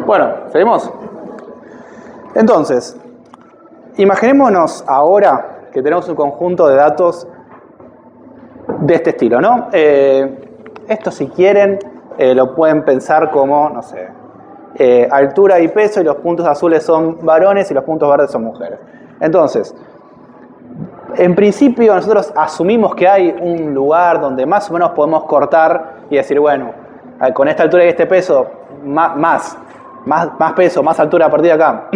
Bueno, ¿seguimos? Entonces, imaginémonos ahora que tenemos un conjunto de datos de este estilo, ¿no? Esto, si quieren, lo pueden pensar como, no sé, altura y peso, y los puntos azules son varones y los puntos verdes son mujeres. Entonces, en principio nosotros asumimos que hay un lugar donde más o menos podemos cortar y decir, bueno, con esta altura y este peso, más peso, más altura a partir de acá,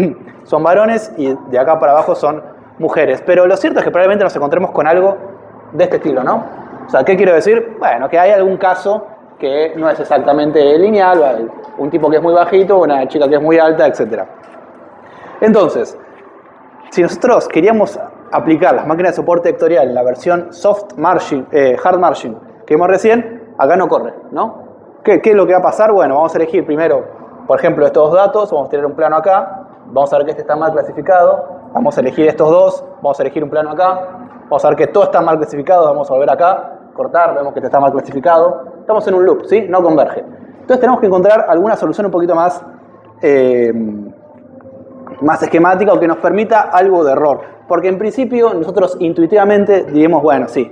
son varones y de acá para abajo son mujeres. Pero lo cierto es que probablemente nos encontremos con algo de este estilo, ¿no? O sea, ¿qué quiero decir? Bueno, que hay algún caso que no es exactamente lineal, un tipo que es muy bajito, una chica que es muy alta, etc. Entonces, si nosotros queríamos aplicar las máquinas de soporte vectorial en la versión hard margin que vimos recién, acá no corre, ¿no? ¿Qué es lo que va a pasar? Bueno, vamos a elegir primero, por ejemplo, estos dos datos, vamos a tener un plano acá, vamos a ver que este está mal clasificado, vamos a elegir estos dos, vamos a elegir un plano acá, vamos a ver que todo está mal clasificado, vamos a volver acá, cortar, vemos que este está mal clasificado, estamos en un loop, ¿sí? No converge. Entonces tenemos que encontrar alguna solución un poquito más esquemática o que nos permita algo de error. Porque en principio nosotros intuitivamente diríamos, bueno, sí,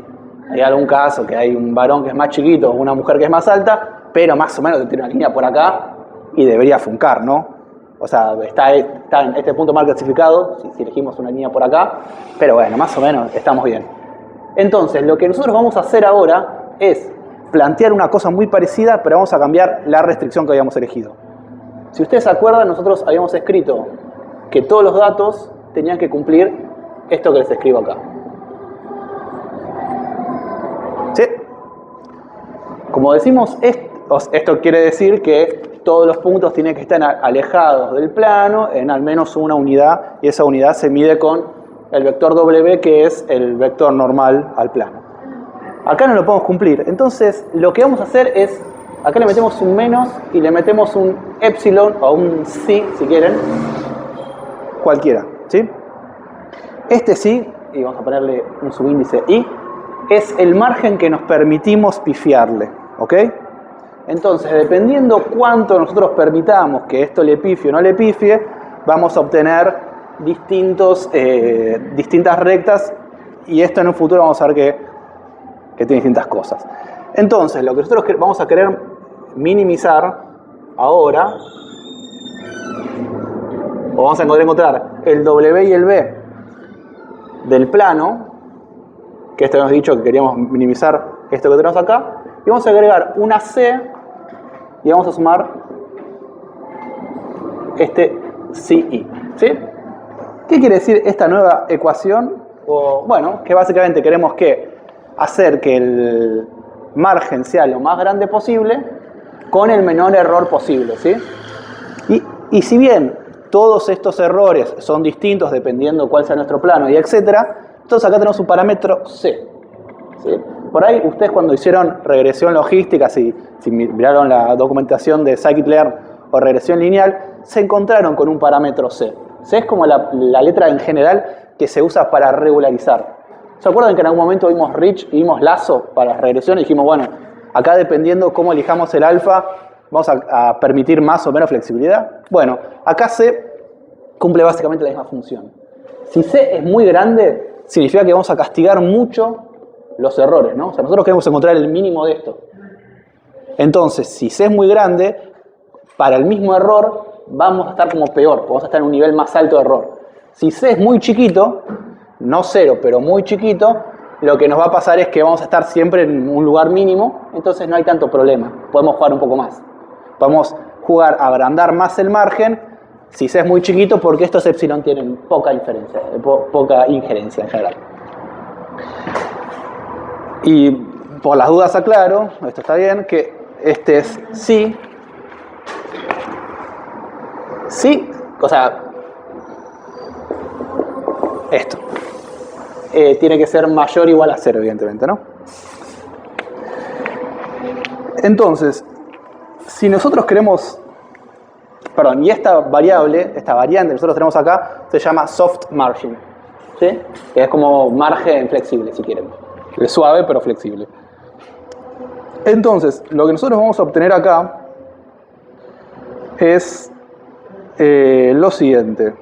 hay algún caso que hay un varón que es más chiquito o una mujer que es más alta, pero más o menos tiene una línea por acá y debería funcar, ¿no? O sea, está en este punto mal clasificado, si elegimos una línea por acá, pero bueno, más o menos estamos bien. Entonces, lo que nosotros vamos a hacer ahora es plantear una cosa muy parecida, pero vamos a cambiar la restricción que habíamos elegido. Si ustedes se acuerdan, nosotros habíamos escrito que todos los datos tenían que cumplir esto que les escribo acá. ¿Sí? Como decimos, esto quiere decir que todos los puntos tienen que estar alejados del plano en al menos una unidad, y esa unidad se mide con el vector W, que es el vector normal al plano. Acá no lo podemos cumplir, entonces lo que vamos a hacer es, acá le metemos un menos y le metemos un epsilon o un psi, si quieren, cualquiera, ¿sí? Este psi, y vamos a ponerle un subíndice i, es el margen que nos permitimos pifiarle, ¿ok? Entonces, dependiendo cuánto nosotros permitamos que esto le pifie o no le pifie, vamos a obtener distintas rectas, y esto en un futuro vamos a ver que tiene distintas cosas. Entonces, lo que nosotros vamos a querer minimizar ahora, o vamos a encontrar el W y el B del plano, que esto hemos dicho que queríamos minimizar esto que tenemos acá, y vamos a agregar una C y vamos a sumar este CI, ¿sí? ¿Qué quiere decir esta nueva ecuación? Bueno, que básicamente queremos hacer que el margen sea lo más grande posible con el menor error posible, ¿sí? Y si bien todos estos errores son distintos dependiendo cuál sea nuestro plano y etcétera, entonces acá tenemos un parámetro C, ¿sí? Por ahí ustedes cuando hicieron regresión logística, si miraron la documentación de scikit-learn o regresión lineal, se encontraron con un parámetro C. C es como la letra en general que se usa para regularizar. ¿Se acuerdan que en algún momento vimos Rich y vimos Lazo para la regresión y dijimos, bueno, acá dependiendo cómo elijamos el alfa, vamos a permitir más o menos flexibilidad? Bueno, acá C cumple básicamente la misma función. Si C es muy grande, significa que vamos a castigar mucho los errores, ¿no? O sea, nosotros queremos encontrar el mínimo de esto. Entonces, si C es muy grande, para el mismo error vamos a estar como peor, vamos a estar en un nivel más alto de error. Si C es muy chiquito, no cero, pero muy chiquito, lo que nos va a pasar es que vamos a estar siempre en un lugar mínimo, entonces no hay tanto problema, podemos jugar un poco más. Podemos jugar a agrandar más el margen, si C es muy chiquito, porque estos epsilon tienen poca injerencia en general. Y por las dudas aclaro, esto está bien, que este es sí, o sea, esto. Tiene que ser mayor o igual a 0, evidentemente, ¿no? Entonces, si nosotros queremos, y esta variante que nosotros tenemos acá, se llama soft margin, ¿sí? Que es como margen flexible, si quieren. Es suave, pero flexible. Entonces, lo que nosotros vamos a obtener acá es lo siguiente.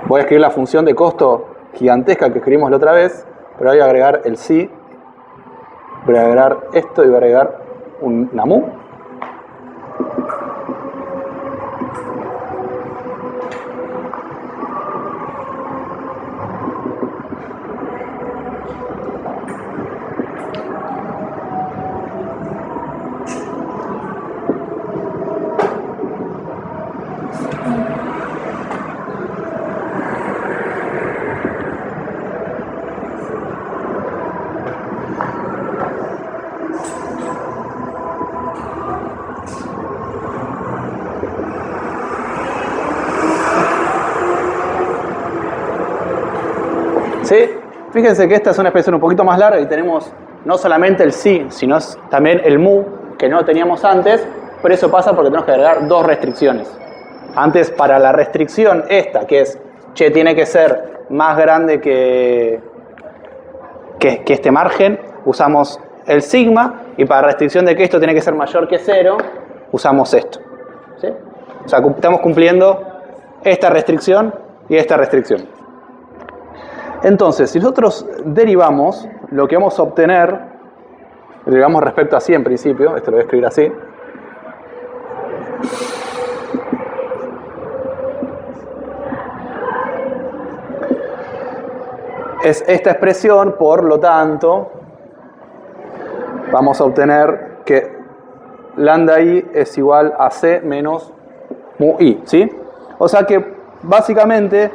Voy a escribir la función de costo gigantesca que escribimos la otra vez, pero voy a agregar el sí, voy a agregar esto y voy a agregar una mu. ¿Sí? Fíjense que esta es una expresión un poquito más larga y tenemos no solamente el sí, sino también el mu, que no teníamos antes, pero eso pasa porque tenemos que agregar dos restricciones. Antes, para la restricción esta, que es, che, tiene que ser más grande que este margen, usamos el sigma, y para la restricción de que esto tiene que ser mayor que 0, usamos esto. ¿Sí? O sea, estamos cumpliendo esta restricción y esta restricción. Entonces, si nosotros derivamos, lo que vamos a obtener, derivamos respecto a sí en principio, esto lo voy a escribir así, es esta expresión, por lo tanto, vamos a obtener que lambda i es igual a c menos mu i, ¿sí? O sea que, básicamente,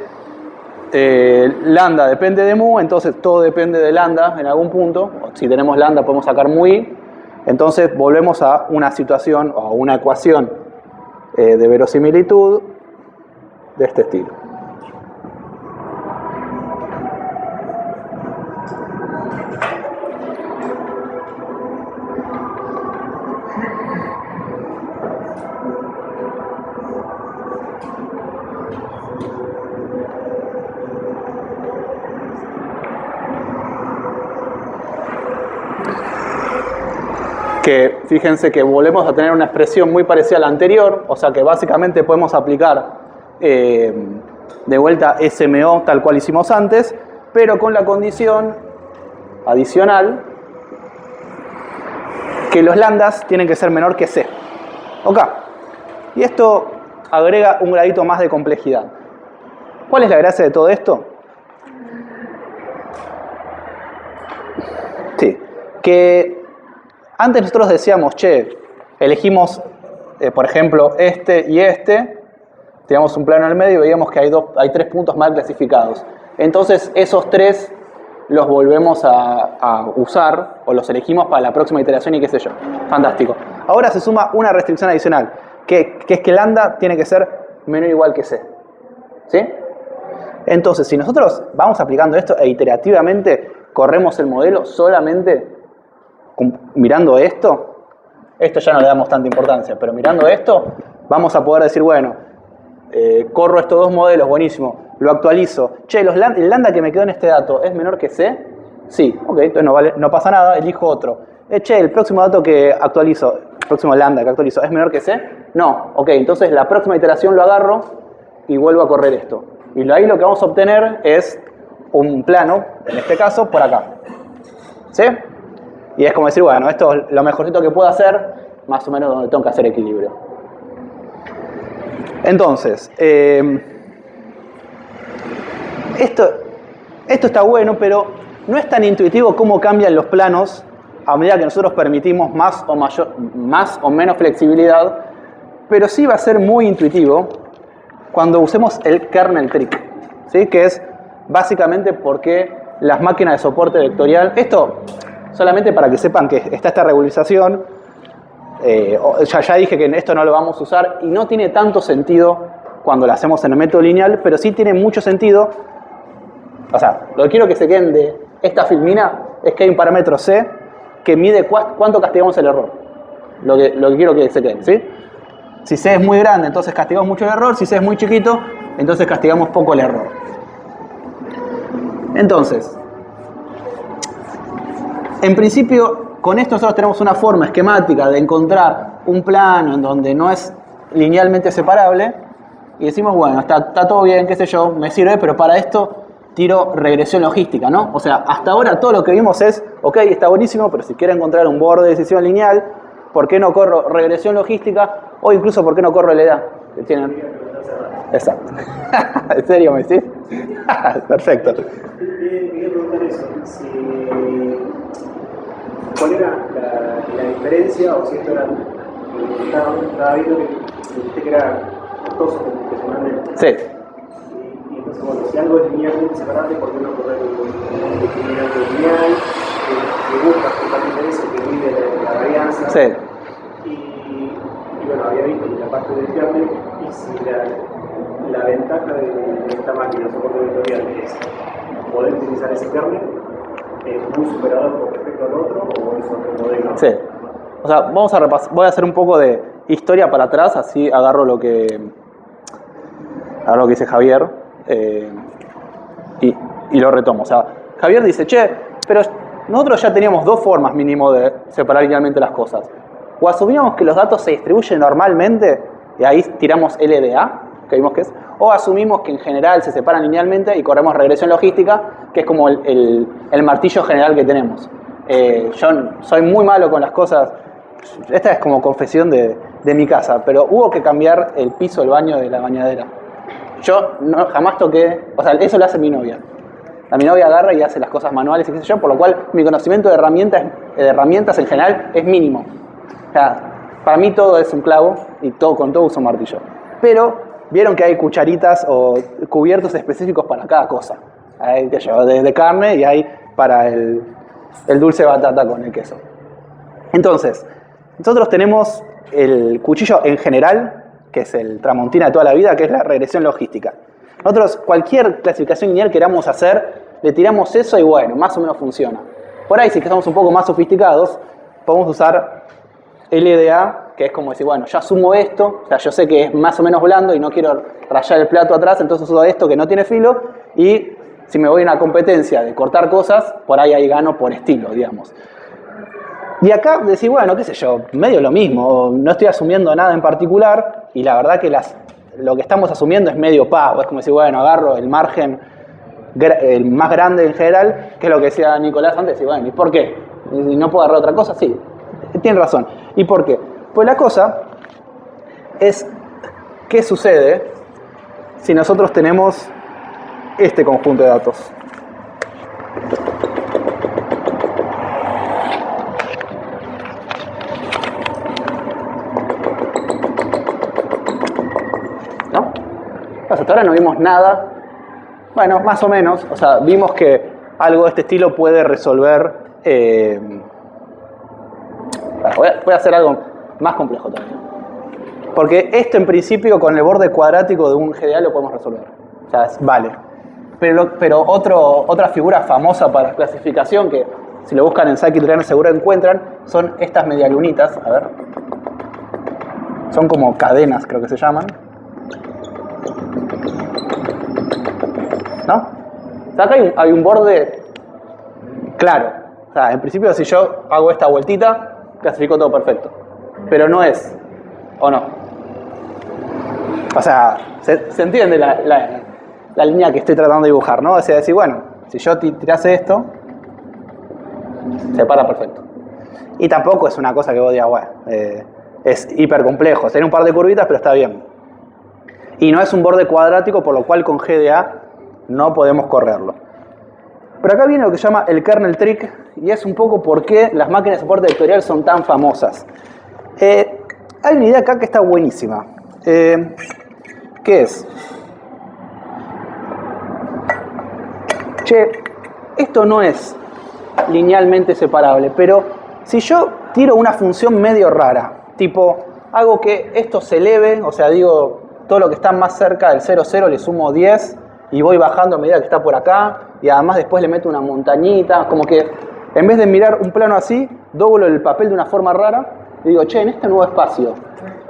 lambda depende de mu, entonces todo depende de lambda en algún punto. Si tenemos lambda podemos sacar mu i. Entonces volvemos a una situación o a una ecuación de verosimilitud de este estilo. Que fíjense que volvemos a tener una expresión muy parecida a la anterior, o sea que básicamente podemos aplicar de vuelta SMO tal cual hicimos antes, pero con la condición adicional que los lambdas tienen que ser menor que C. ¿Ok? Y esto agrega un gradito más de complejidad. ¿Cuál es la gracia de todo esto? Sí, que antes nosotros decíamos, che, elegimos, por ejemplo, este y este, teníamos un plano en el medio y veíamos que hay 3 puntos mal clasificados. Entonces, esos 3 los volvemos a usar, o los elegimos para la próxima iteración y qué sé yo. Fantástico. Ahora se suma una restricción adicional, que es que lambda tiene que ser menor o igual que C. ¿Sí? Entonces, si nosotros vamos aplicando esto e iterativamente corremos el modelo solamente mirando esto ya no le damos tanta importancia, pero mirando esto vamos a poder decir, bueno, corro estos 2 modelos, buenísimo, lo actualizo. Che, el lambda que me quedó en este dato es menor que C. Sí, ok, entonces no pasa nada, elijo otro. Che, el próximo dato que actualizo, el próximo lambda que actualizo, ¿es menor que C? No, ok, entonces la próxima iteración lo agarro y vuelvo a correr esto. Y ahí lo que vamos a obtener es un plano, en este caso, por acá. ¿Sí? Y es como decir, bueno, esto es lo mejorcito que puedo hacer, más o menos donde tengo que hacer equilibrio. Entonces, esto está bueno, pero no es tan intuitivo cómo cambian los planos a medida que nosotros permitimos más o menos flexibilidad, pero sí va a ser muy intuitivo cuando usemos el kernel trick, ¿sí? Que es básicamente porque las máquinas de soporte vectorial, esto solamente para que sepan que está esta regularización, ya dije que esto no lo vamos a usar y no tiene tanto sentido cuando lo hacemos en el método lineal, pero sí tiene mucho sentido. O sea, lo que quiero que se queden de esta filmina es que hay un parámetro C que mide cuánto castigamos el error. Lo que quiero que se queden, ¿sí? Si C es muy grande, entonces castigamos mucho el error. Si C es muy chiquito, entonces castigamos poco el error. Entonces, en principio, con esto nosotros tenemos una forma esquemática de encontrar un plano en donde no es linealmente separable y decimos, bueno, está todo bien, qué sé yo, me sirve, pero para esto tiro regresión logística, ¿no? O sea, hasta ahora todo lo que vimos es, ok, está buenísimo, pero si quiero encontrar un borde de decisión lineal, ¿por qué no corro regresión logística? O incluso, ¿por qué no corro LDA? ¿Tienen? Exacto. ¿En serio me decís? Perfecto. Quería preguntar eso, ¿cuál era la diferencia o si esto era, estaba viendo que dijiste que era costoso computacionalmente? Sí. Y entonces, bueno, si algo es linealmente separable, ¿por qué no correr un determinante lineal que busca justamente eso, que mide la varianza? Sí. Y bueno, había visto que la parte del kernel, y si la ventaja de esta máquina de soporte vectorial es poder utilizar ese kernel, ¿es muy superador con respecto al otro o es otro modelo? Sí. O sea, vamos a repasar, voy a hacer un poco de historia para atrás, así agarro lo que dice Javier y lo retomo. O sea, Javier dice, che, pero nosotros ya teníamos dos formas mínimo de separar linealmente las cosas. O asumíamos que los datos se distribuyen normalmente y ahí tiramos LDA, que vimos que es, o asumimos que en general se separan linealmente y corremos regresión logística, que es como el martillo general que tenemos. Yo soy muy malo con las cosas, esta es como confesión de mi casa, pero hubo que cambiar el piso del baño de la bañadera. Yo jamás toqué, o sea, eso lo hace mi novia. Mi novia agarra y hace las cosas manuales y qué sé yo, por lo cual mi conocimiento de herramientas en general es mínimo. O sea, para mí todo es un clavo y con todo uso un martillo. Pero vieron que hay cucharitas o cubiertos específicos para cada cosa. Hay de carne y hay para el dulce de batata con el queso. Entonces, nosotros tenemos el cuchillo en general, que es el Tramontina de toda la vida, que es la regresión logística. Nosotros, cualquier clasificación lineal que queramos hacer, le tiramos eso y bueno, más o menos funciona. Por ahí, si estamos un poco más sofisticados, podemos usar LDA, que es como decir, bueno, ya sumo esto, o sea, yo sé que es más o menos blando y no quiero rayar el plato atrás, entonces uso esto que no tiene filo, y si me voy a una competencia de cortar cosas, por ahí gano por estilo, digamos. Y acá decir, bueno, qué sé yo, medio lo mismo, no estoy asumiendo nada en particular, y la verdad que lo que estamos asumiendo es medio pago, es como decir, bueno, agarro el margen el más grande en general, que es lo que decía Nicolás antes, y bueno, ¿y por qué? ¿Y no puedo agarrar otra cosa? Sí, tiene razón. ¿Y por qué? Pues la cosa es, ¿qué sucede si nosotros tenemos este conjunto de datos? ¿No? Pues hasta ahora no vimos nada. Bueno, más o menos. O sea, vimos que algo de este estilo puede resolver... voy a hacer algo más complejo todavía. Porque esto en principio con el borde cuadrático de un GDA lo podemos resolver. O sea, vale. Pero otra figura famosa para clasificación que si lo buscan en scikit-learn seguro encuentran son estas medialunitas. A ver. Son como cadenas, creo que se llaman. ¿No? O sea, acá hay un borde claro. O sea, en principio si yo hago esta vueltita, clasifico todo perfecto. Pero no es. ¿O no? O sea, se entiende la línea que estoy tratando de dibujar, ¿no? O sea, decir, bueno, si yo tirase esto, se para perfecto. Y tampoco es una cosa que vos digas, bueno, es hiper complejo. Tiene un par de curvitas, pero está bien. Y no es un borde cuadrático, por lo cual con GDA no podemos correrlo. Pero acá viene lo que se llama el kernel trick, y es un poco por qué las máquinas de soporte vectorial son tan famosas. Hay una idea acá que está buenísima. ¿Qué es? Che, esto no es linealmente separable, pero si yo tiro una función medio rara, tipo, hago que esto se eleve, o sea, digo, todo lo que está más cerca del 0, 0 le sumo 10 y voy bajando a medida que está por acá, y además después le meto una montañita, como que en vez de mirar un plano así, doblo el papel de una forma rara y digo, che, en este nuevo espacio,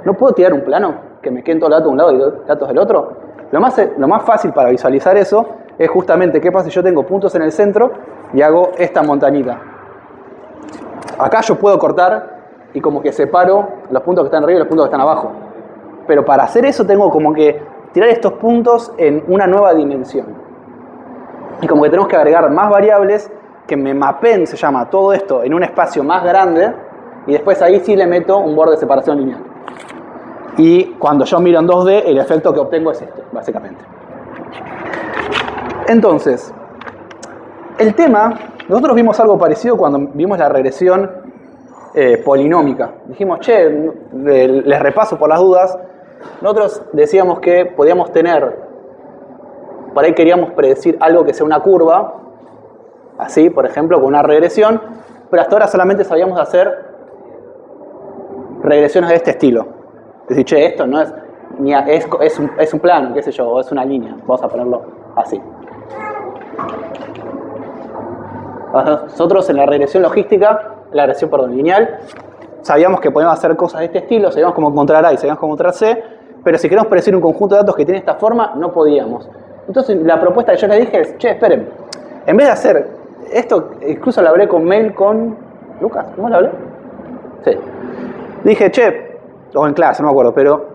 ¿no puedo tirar un plano que me queden todos los datos de un lado y los datos del otro? Lo más fácil para visualizar eso es justamente qué pasa si yo tengo puntos en el centro y hago esta montañita. Acá yo puedo cortar y como que separo los puntos que están arriba y los puntos que están abajo. Pero para hacer eso tengo como que tirar estos puntos en una nueva dimensión. Y como que tenemos que agregar más variables que me mapeen, se llama, todo esto en un espacio más grande, y después ahí sí le meto un borde de separación lineal. Y cuando yo miro en 2D, el efecto que obtengo es este, básicamente. Entonces, el tema, nosotros vimos algo parecido cuando vimos la regresión polinómica. Dijimos, che, les repaso por las dudas, nosotros decíamos que podíamos tener, por ahí queríamos predecir algo que sea una curva, así, por ejemplo, con una regresión, pero hasta ahora solamente sabíamos hacer regresiones de este estilo. Es decir, che, esto no es, ni es un plano, qué sé yo, o es una línea, vamos a ponerlo así. Nosotros en la regresión logística, lineal, sabíamos que podíamos hacer cosas de este estilo, sabíamos cómo encontrar A y sabíamos cómo encontrar C, pero si queremos predecir un conjunto de datos que tiene esta forma, no podíamos. Entonces la propuesta que yo les dije es, che, esperen, en vez de hacer esto, incluso lo hablé con mail con Lucas, ¿cómo lo hablé? Sí. Dije, che, o en clase, no me acuerdo, pero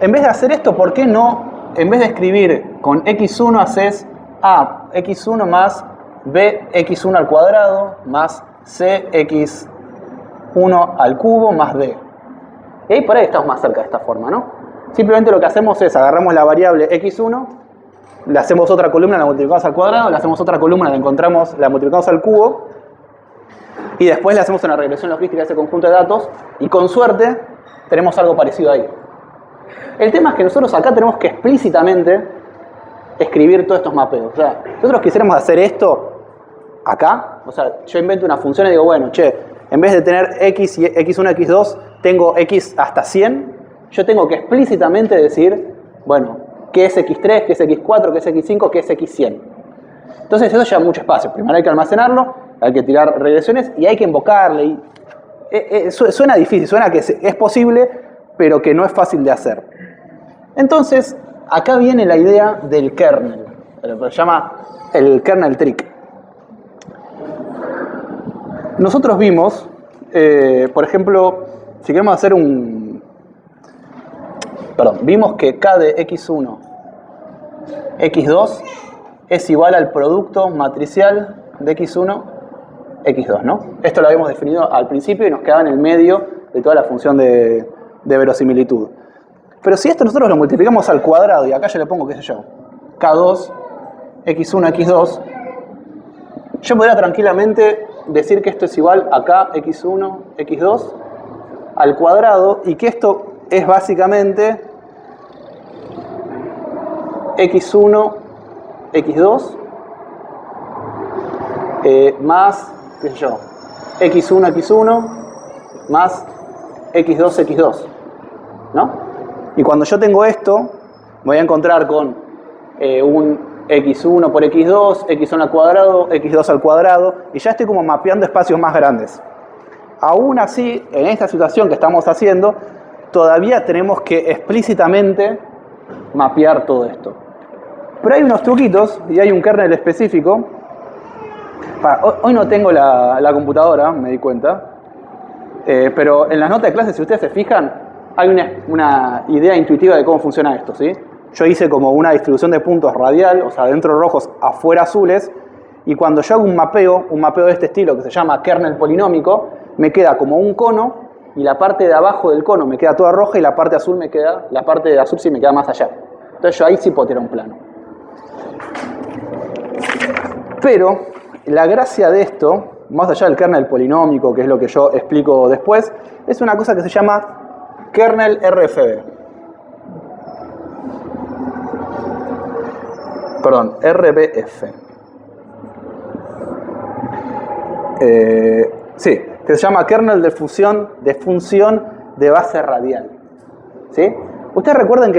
en vez de hacer esto, ¿por qué no, en vez de escribir con x1 haces A x1 más B x1 al cuadrado más C x1 al cubo más D? Y ahí por ahí estamos más cerca de esta forma, ¿no? Simplemente lo que hacemos es agarramos la variable x1, le hacemos otra columna, la multiplicamos al cuadrado, le hacemos otra columna, la encontramos, la multiplicamos al cubo, y después le hacemos una regresión logística a ese conjunto de datos, y con suerte tenemos algo parecido ahí. El tema es que nosotros acá tenemos que explícitamente escribir todos estos mapeos. O sea, nosotros quisiéramos hacer esto acá, o sea, yo invento una función y digo, bueno, che, en vez de tener x y x1, x2, tengo x hasta 100, yo tengo que explícitamente decir, bueno, qué es x3, qué es x4, qué es x5, qué es x100. Entonces eso lleva mucho espacio. Primero hay que almacenarlo, hay que tirar regresiones y hay que invocarle. Y, suena difícil, suena que es posible, pero que no es fácil de hacer. Entonces, acá viene la idea del kernel, lo que se llama el kernel trick. Nosotros vimos, por ejemplo, si queremos hacer vimos que K de x1, x2 es igual al producto matricial de x1, x2, ¿no? Esto lo habíamos definido al principio y nos quedaba en el medio de toda la función de verosimilitud. Pero si esto nosotros lo multiplicamos al cuadrado y acá yo le pongo, qué sé yo, K2, x1, x2, yo podría tranquilamente decir que esto es igual a K, x1, x2 al cuadrado y que esto es básicamente x1, x2 más, qué sé yo, x1, x1 más x2, x2, ¿no? Y cuando yo tengo esto, me voy a encontrar con un x1 por x2, x1 al cuadrado, x2 al cuadrado, y ya estoy como mapeando espacios más grandes. Aún así, en esta situación que estamos haciendo, todavía tenemos que explícitamente mapear todo esto. Pero hay unos truquitos y hay un kernel específico. Hoy no tengo la computadora, me di cuenta, pero en las notas de clase, si ustedes se fijan, hay una idea intuitiva de cómo funciona esto, ¿sí? Yo hice como una distribución de puntos radial, o sea, dentro rojos, afuera azules, y cuando yo hago un mapeo de este estilo que se llama kernel polinómico, me queda como un cono, y la parte de abajo del cono me queda toda roja, y la parte azul sí me queda más allá. Entonces yo ahí sí puedo tirar un plano. Pero la gracia de esto, más allá del kernel polinómico, que es lo que yo explico después, es una cosa que se llama kernel RFB. Perdón, RBF. Sí, que se llama kernel de función de base radial. ¿Sí? Ustedes recuerden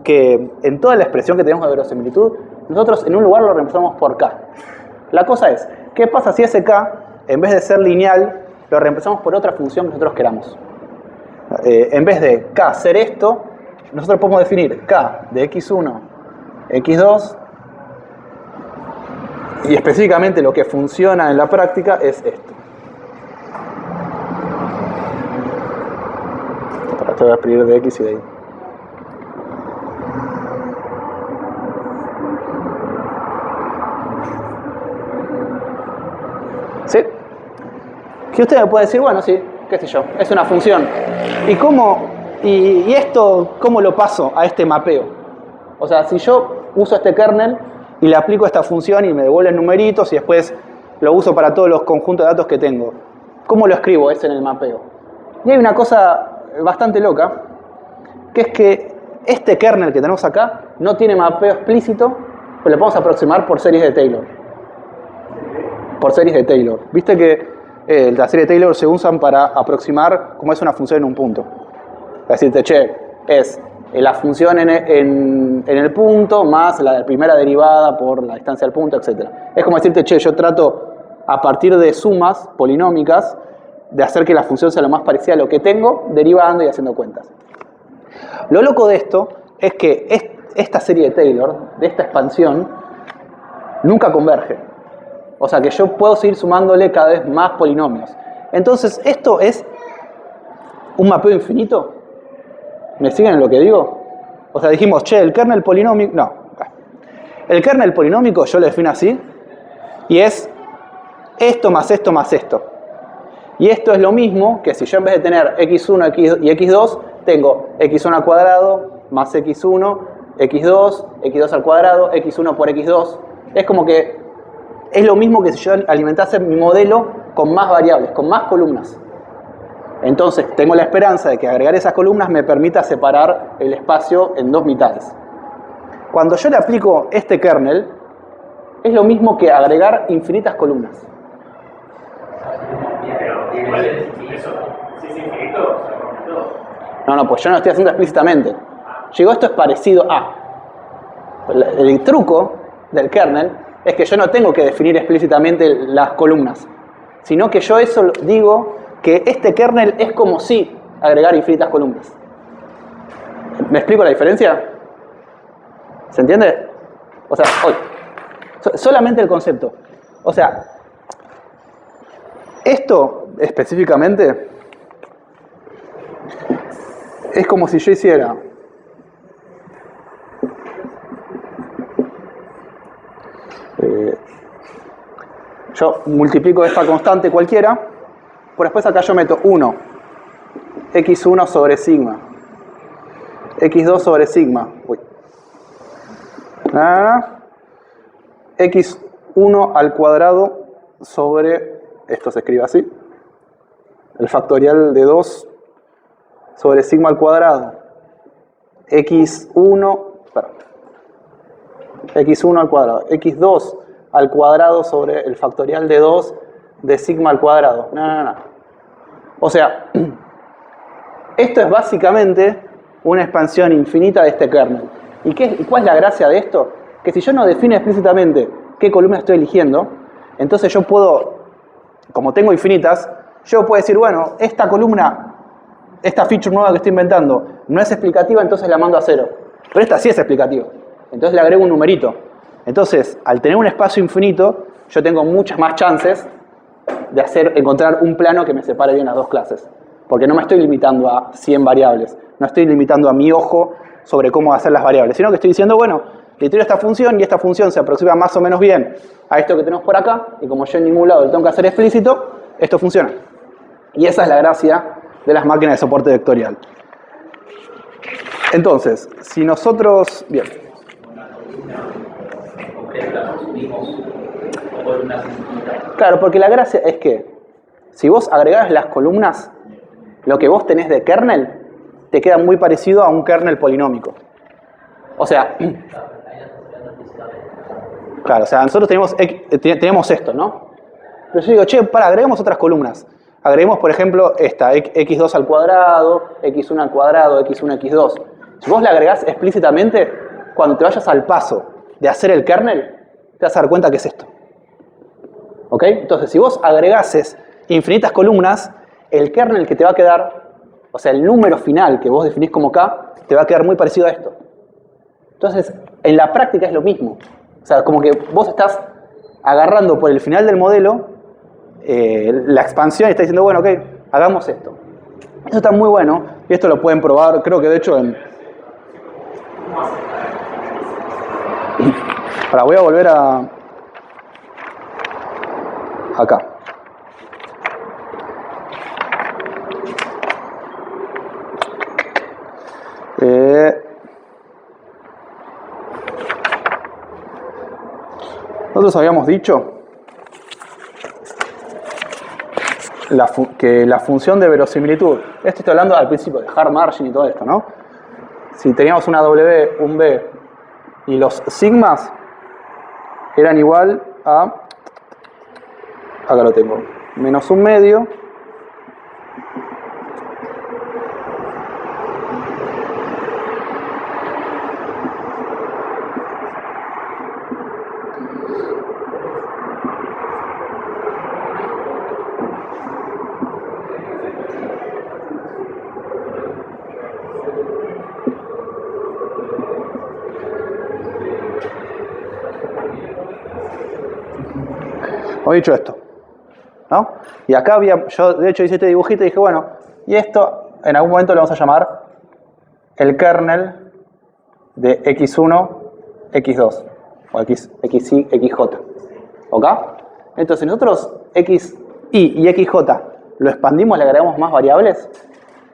que en toda la expresión que tenemos de verosimilitud, nosotros en un lugar lo reemplazamos por K. La cosa es, ¿qué pasa si ese K, en vez de ser lineal, lo reemplazamos por otra función que nosotros queramos? En vez de K ser esto, nosotros podemos definir K de x1, x2, y específicamente lo que funciona en la práctica es esto. te voy a escribir de X y de Y. ¿Sí? Que usted me puede decir, bueno, sí, qué sé yo, es una función. ¿Y esto cómo lo paso a este mapeo? O sea, si yo uso este kernel y le aplico esta función y me devuelve numeritos y después lo uso para todos los conjuntos de datos que tengo, ¿cómo lo escribo ese en el mapeo? Y hay una cosa bastante loca, que es que este kernel que tenemos acá no tiene mapeo explícito, pero lo podemos aproximar por series de Taylor. Por series de Taylor. Viste que las series de Taylor se usan para aproximar cómo es una función en un punto. Es decirte, che, es la función en el punto más la primera derivada por la distancia al punto, etc. Es como decirte, che, yo trato a partir de sumas polinómicas de hacer que la función sea lo más parecida a lo que tengo, derivando y haciendo cuentas. Lo loco de esto es que esta serie de Taylor, de esta expansión, nunca converge. O sea que yo puedo seguir sumándole cada vez más polinomios. Entonces, ¿esto es un mapeo infinito? ¿Me siguen en lo que digo? O sea, dijimos, che, el kernel polinómico... No. El kernel polinómico yo lo defino así, y es esto más esto más esto. Y esto es lo mismo que si yo en vez de tener x1 y x2, tengo x1 al cuadrado más x1, x2, x2 al cuadrado, x1 por x2. Es como que es lo mismo que si yo alimentase mi modelo con más variables, con más columnas. Entonces tengo la esperanza de que agregar esas columnas me permita separar el espacio en dos mitades. Cuando yo le aplico este kernel, es lo mismo que agregar infinitas columnas. No, pues yo no lo estoy haciendo explícitamente. Yo digo, esto es parecido a. El truco del kernel es que yo no tengo que definir explícitamente las columnas, sino que yo eso digo que este kernel es como si agregar infinitas columnas. ¿Me explico la diferencia? ¿Se entiende? O sea, solamente el concepto. O sea, esto específicamente es como si yo hiciera yo multiplico esta constante cualquiera, por después acá yo meto 1, x1 sobre sigma, x2 sobre sigma, x1 al cuadrado sobre, esto se escribe así, el factorial de 2 sobre sigma al cuadrado, x1 al cuadrado, x2 al cuadrado sobre el factorial de 2 de sigma al cuadrado. No. O sea, esto es básicamente una expansión infinita de este kernel. ¿Y cuál es la gracia de esto? Que si yo no defino explícitamente qué columna estoy eligiendo, entonces yo puedo, como tengo infinitas, yo puedo decir, bueno, esta columna, esta feature nueva que estoy inventando, no es explicativa, entonces la mando a 0. Pero esta sí es explicativa. Entonces le agrego un numerito. Entonces, al tener un espacio infinito, yo tengo muchas más chances de encontrar un plano que me separe bien las dos clases. Porque no me estoy limitando a 100 variables. No estoy limitando a mi ojo sobre cómo hacer las variables. Sino que estoy diciendo, bueno, le tiro esta función y esta función se aproxima más o menos bien a esto que tenemos por acá. Y como yo en ningún lado lo tengo que hacer explícito, esto funciona. Y esa es la gracia de las máquinas de soporte vectorial. Entonces, si nosotros... Bien. Claro, porque la gracia es que si vos agregás las columnas, lo que vos tenés de kernel te queda muy parecido a un kernel polinómico. O sea, claro, o sea, nosotros tenemos esto, ¿no? Pero yo digo, che, agreguemos otras columnas. Agreguemos, por ejemplo, esta, x2 al cuadrado, x1 al cuadrado, x1, x2. Si vos la agregás explícitamente, cuando te vayas al paso de hacer el kernel, te vas a dar cuenta que es esto. ¿Ok? Entonces, si vos agregases infinitas columnas, el kernel que te va a quedar, o sea, el número final que vos definís como K, te va a quedar muy parecido a esto. Entonces, en la práctica es lo mismo. O sea, como que vos estás agarrando por el final del modelo la expansión y estás diciendo, bueno, ok, hagamos esto. Eso está muy bueno y esto lo pueden probar, creo que de hecho en... Ahora voy a volver a... acá. Nosotros habíamos dicho que la función de verosimilitud, esto estoy hablando al principio de hard margin y todo esto, ¿no? Si teníamos una W, un B y los sigmas eran igual a, acá lo tengo, menos un medio he dicho esto, ¿no? Y acá había, yo de hecho hice este dibujito y dije, bueno, y esto en algún momento le vamos a llamar el kernel de x1, x2, o xy, xj, ¿ok? Entonces nosotros xy y xj lo expandimos, le agregamos más variables,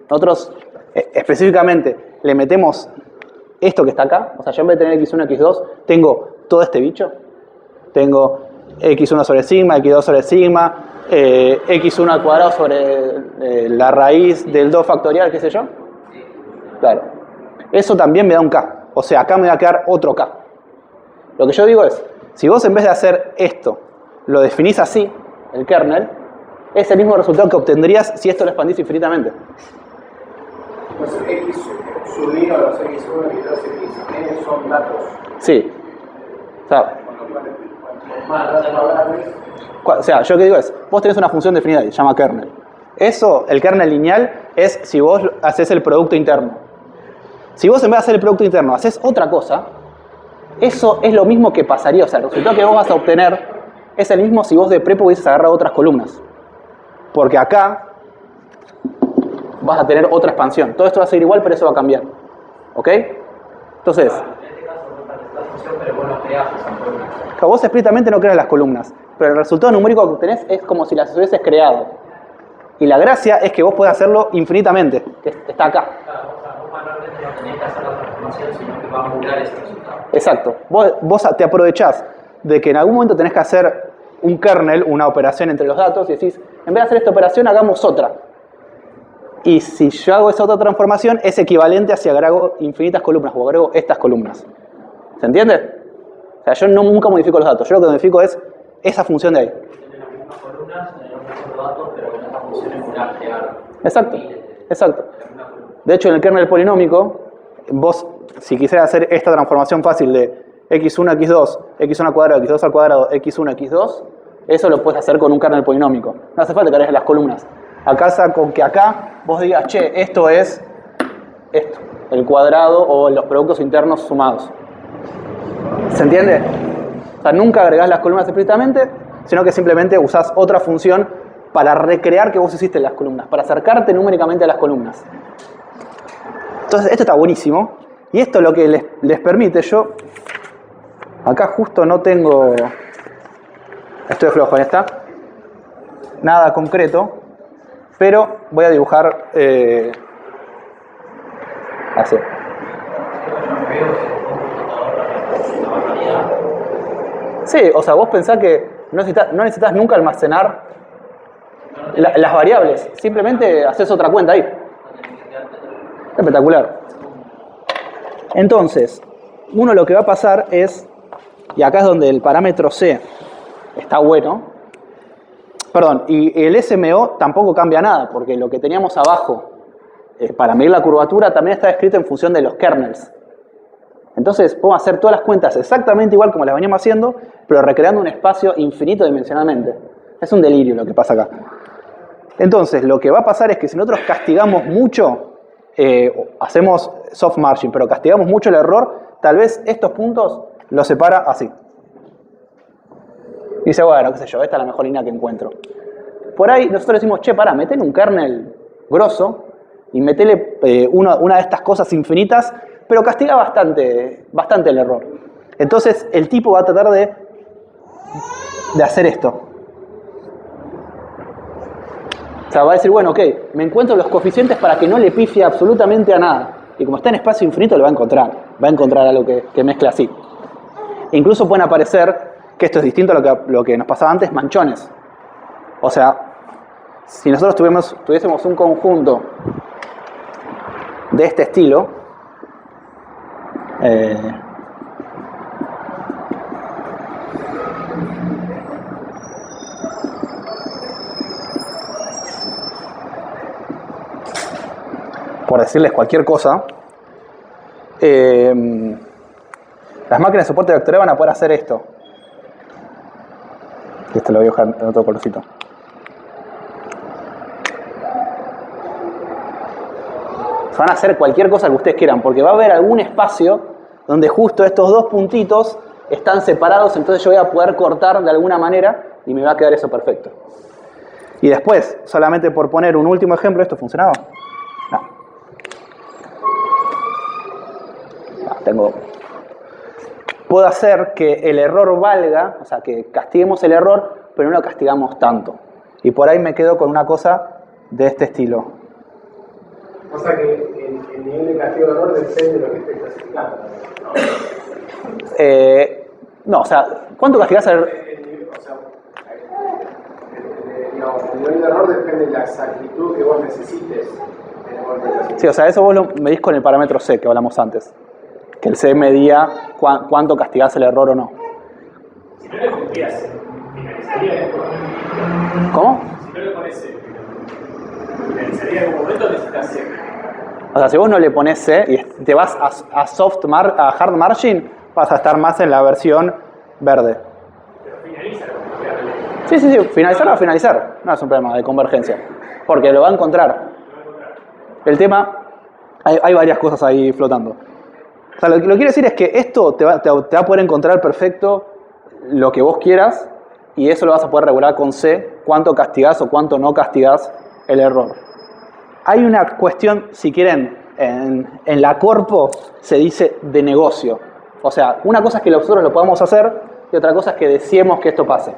nosotros específicamente le metemos esto que está acá, o sea, yo en vez de tener x1, x2, tengo todo este bicho, tengo x1 sobre sigma, x2 sobre sigma, x1 al cuadrado sobre la raíz del 2 factorial, qué sé yo. Claro. Eso también me da un k. O sea, acá me va a quedar otro k. Lo que yo digo es, si vos en vez de hacer esto, lo definís así, el kernel, es el mismo resultado que obtendrías si esto lo expandís infinitamente. Los x subidos, los x1 y los x son datos. Sí. O sea, o sea, yo que digo es, vos tenés una función definida ahí, se llama kernel. Eso, el kernel lineal, es si vos haces el producto interno. Si vos en vez de hacer el producto interno haces otra cosa, eso es lo mismo que pasaría. O sea, el resultado que vos vas a obtener es el mismo si vos de prepo hubieses agarrado otras columnas. Porque acá vas a tener otra expansión. Todo esto va a seguir igual, pero eso va a cambiar. ¿Ok? Entonces... vos explícitamente no creas las columnas, pero el resultado numérico que obtenés es como si las hubieses creado. Y la gracia es que vos podés hacerlo infinitamente, que está acá. Claro, o sea, vos manualmente no tenés que hacer la transformación, sino que va a emular ese resultado. Exacto. Vos te aprovechás de que en algún momento tenés que hacer un kernel, una operación entre los datos, y decís, en vez de hacer esta operación, hagamos otra. Y si yo hago esa otra transformación, es equivalente a si agrego infinitas columnas, o agrego estas columnas. ¿Se entiende? O sea, yo nunca modifico los datos. Yo lo que modifico es esa función de ahí. Tienen las mismas columnas, tenemos muchos datos, pero con esta función emular crear. Exacto, exacto. De hecho, en el kernel polinómico, vos, si quisieras hacer esta transformación fácil de x1, x2, x1 al cuadrado, x2 al cuadrado, x1, x2, eso lo puedes hacer con un kernel polinómico. No hace falta que agregues las columnas. Acá, con que acá vos digas, che, esto es esto, el cuadrado o los productos internos sumados. ¿Se entiende? O sea, nunca agregás las columnas explícitamente, sino que simplemente usás otra función para recrear que vos hiciste las columnas, para acercarte numéricamente a las columnas. Entonces, esto está buenísimo. Y esto lo que les permite, yo acá justo no tengo, estoy flojo en esta, nada concreto, pero voy a dibujar así. Sí, o sea, vos pensás que no necesitas nunca almacenar las variables, simplemente haces otra cuenta ahí. Espectacular. Entonces, uno lo que va a pasar es, y acá es donde el parámetro C está bueno, perdón, y el SMO tampoco cambia nada, porque lo que teníamos abajo para medir la curvatura también está escrito en función de los kernels. Entonces podemos hacer todas las cuentas exactamente igual como las veníamos haciendo, pero recreando un espacio infinito dimensionalmente. Es un delirio lo que pasa acá. Entonces, lo que va a pasar es que si nosotros castigamos mucho, hacemos soft margin, pero castigamos mucho el error, tal vez estos puntos los separa así. Y dice, bueno, qué sé yo, esta es la mejor línea que encuentro. Por ahí nosotros decimos, che, pará, meten un kernel grosso y metele una de estas cosas infinitas, pero castiga bastante el error. Entonces el tipo va a tratar de hacer esto. O sea, va a decir, bueno, ok, me encuentro los coeficientes para que no le pifie absolutamente a nada. Y como está en espacio infinito, lo va a encontrar algo que mezcla así. Incluso pueden aparecer, que esto es distinto a lo que nos pasaba antes, manchones. O sea, si nosotros tuviésemos un conjunto de este estilo, por decirles cualquier cosa, las máquinas de soporte vectorial van a poder hacer esto. Este lo voy a dejar en otro colorcito. Van a hacer cualquier cosa que ustedes quieran, porque va a haber algún espacio donde justo estos dos puntitos están separados, entonces yo voy a poder cortar de alguna manera y me va a quedar eso perfecto. Y después, solamente por poner un último ejemplo, ¿esto funcionaba? No. Puedo hacer que el error valga, o sea, que castiguemos el error, pero no lo castigamos tanto. Y por ahí me quedo con una cosa de este estilo. O sea que el nivel de castigo de error depende de lo que estés clasificando. No, o sea, ¿cuánto castigás el error? El nivel de error depende de la exactitud que vos necesites. Sí, o sea, eso vos lo medís con el parámetro C que hablamos antes. Que el C medía cuánto castigás el error o no. Si no le cumplías, finalizaría esto. ¿Cómo? Si no le pones C, finalizaría en algún momento, necesitas C. O sea, si vos no le pones C y te vas a hard margin, vas a estar más en la versión verde. Pero finaliza. Sí, finalizar va a finalizar. No es un problema de convergencia. Porque lo va a encontrar. El tema, hay varias cosas ahí flotando. O sea, lo que quiero decir es que esto te va a poder encontrar perfecto lo que vos quieras y eso lo vas a poder regular con C, cuánto castigás o cuánto no castigás el error. Hay una cuestión, si quieren, en la corpo se dice de negocio. O sea, una cosa es que nosotros lo podamos hacer y otra cosa es que deseemos que esto pase.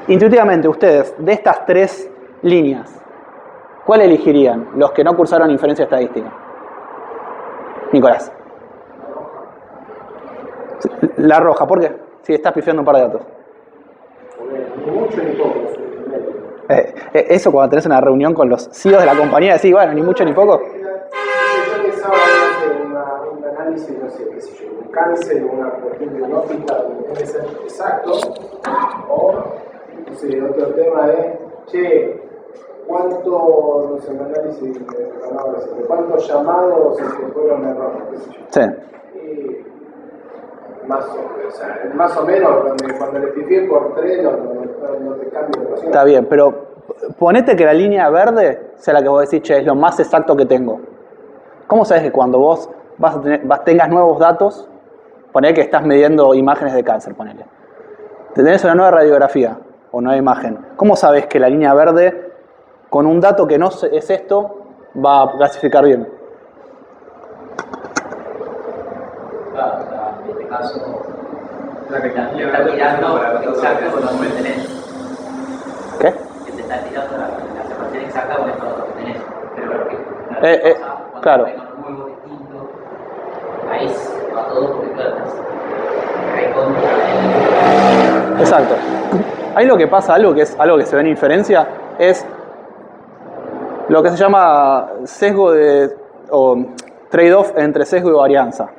Intuitivamente, ustedes, de estas tres líneas, ¿cuál elegirían? Los que no cursaron inferencia estadística. Nicolás. La roja, ¿por qué? Si estás pifiando un par de datos. Ni mucho ni poco. Eso cuando tenés una reunión con los CEOs de la compañía, decís, bueno, ni mucho ni poco. Yo pensaba en un análisis, no sé, qué sé yo, un cáncer, una cuestión biológica, donde tiene que ser exacto, o, no sé, otro tema es, che, ¿cuánto, no sé, un análisis de cuántos llamados fueron errores? Sí. Más o menos, cuando le pifié por 3, no te cambia la ecuación. Está bien, pero ponete que la línea verde sea la que vos decís, che, es lo más exacto que tengo. ¿Cómo sabes que cuando vos tengas nuevos datos, ponele que estás midiendo imágenes de cáncer, ponele. Tenés una nueva radiografía o nueva imagen. ¿Cómo sabes que la línea verde, con un dato que no es esto, va a clasificar bien? En este caso, le está tirando exacto con lo que tenés. ¿Qué? Que te está tirando la separación exacta con esto que tenés. Pero claro. Cuando nuevo distinto, ahí va todo porque claro, hay contra. Exacto. Ahí lo que pasa, algo que se ve en inferencia, es lo que se llama sesgo o trade-off entre sesgo y varianza.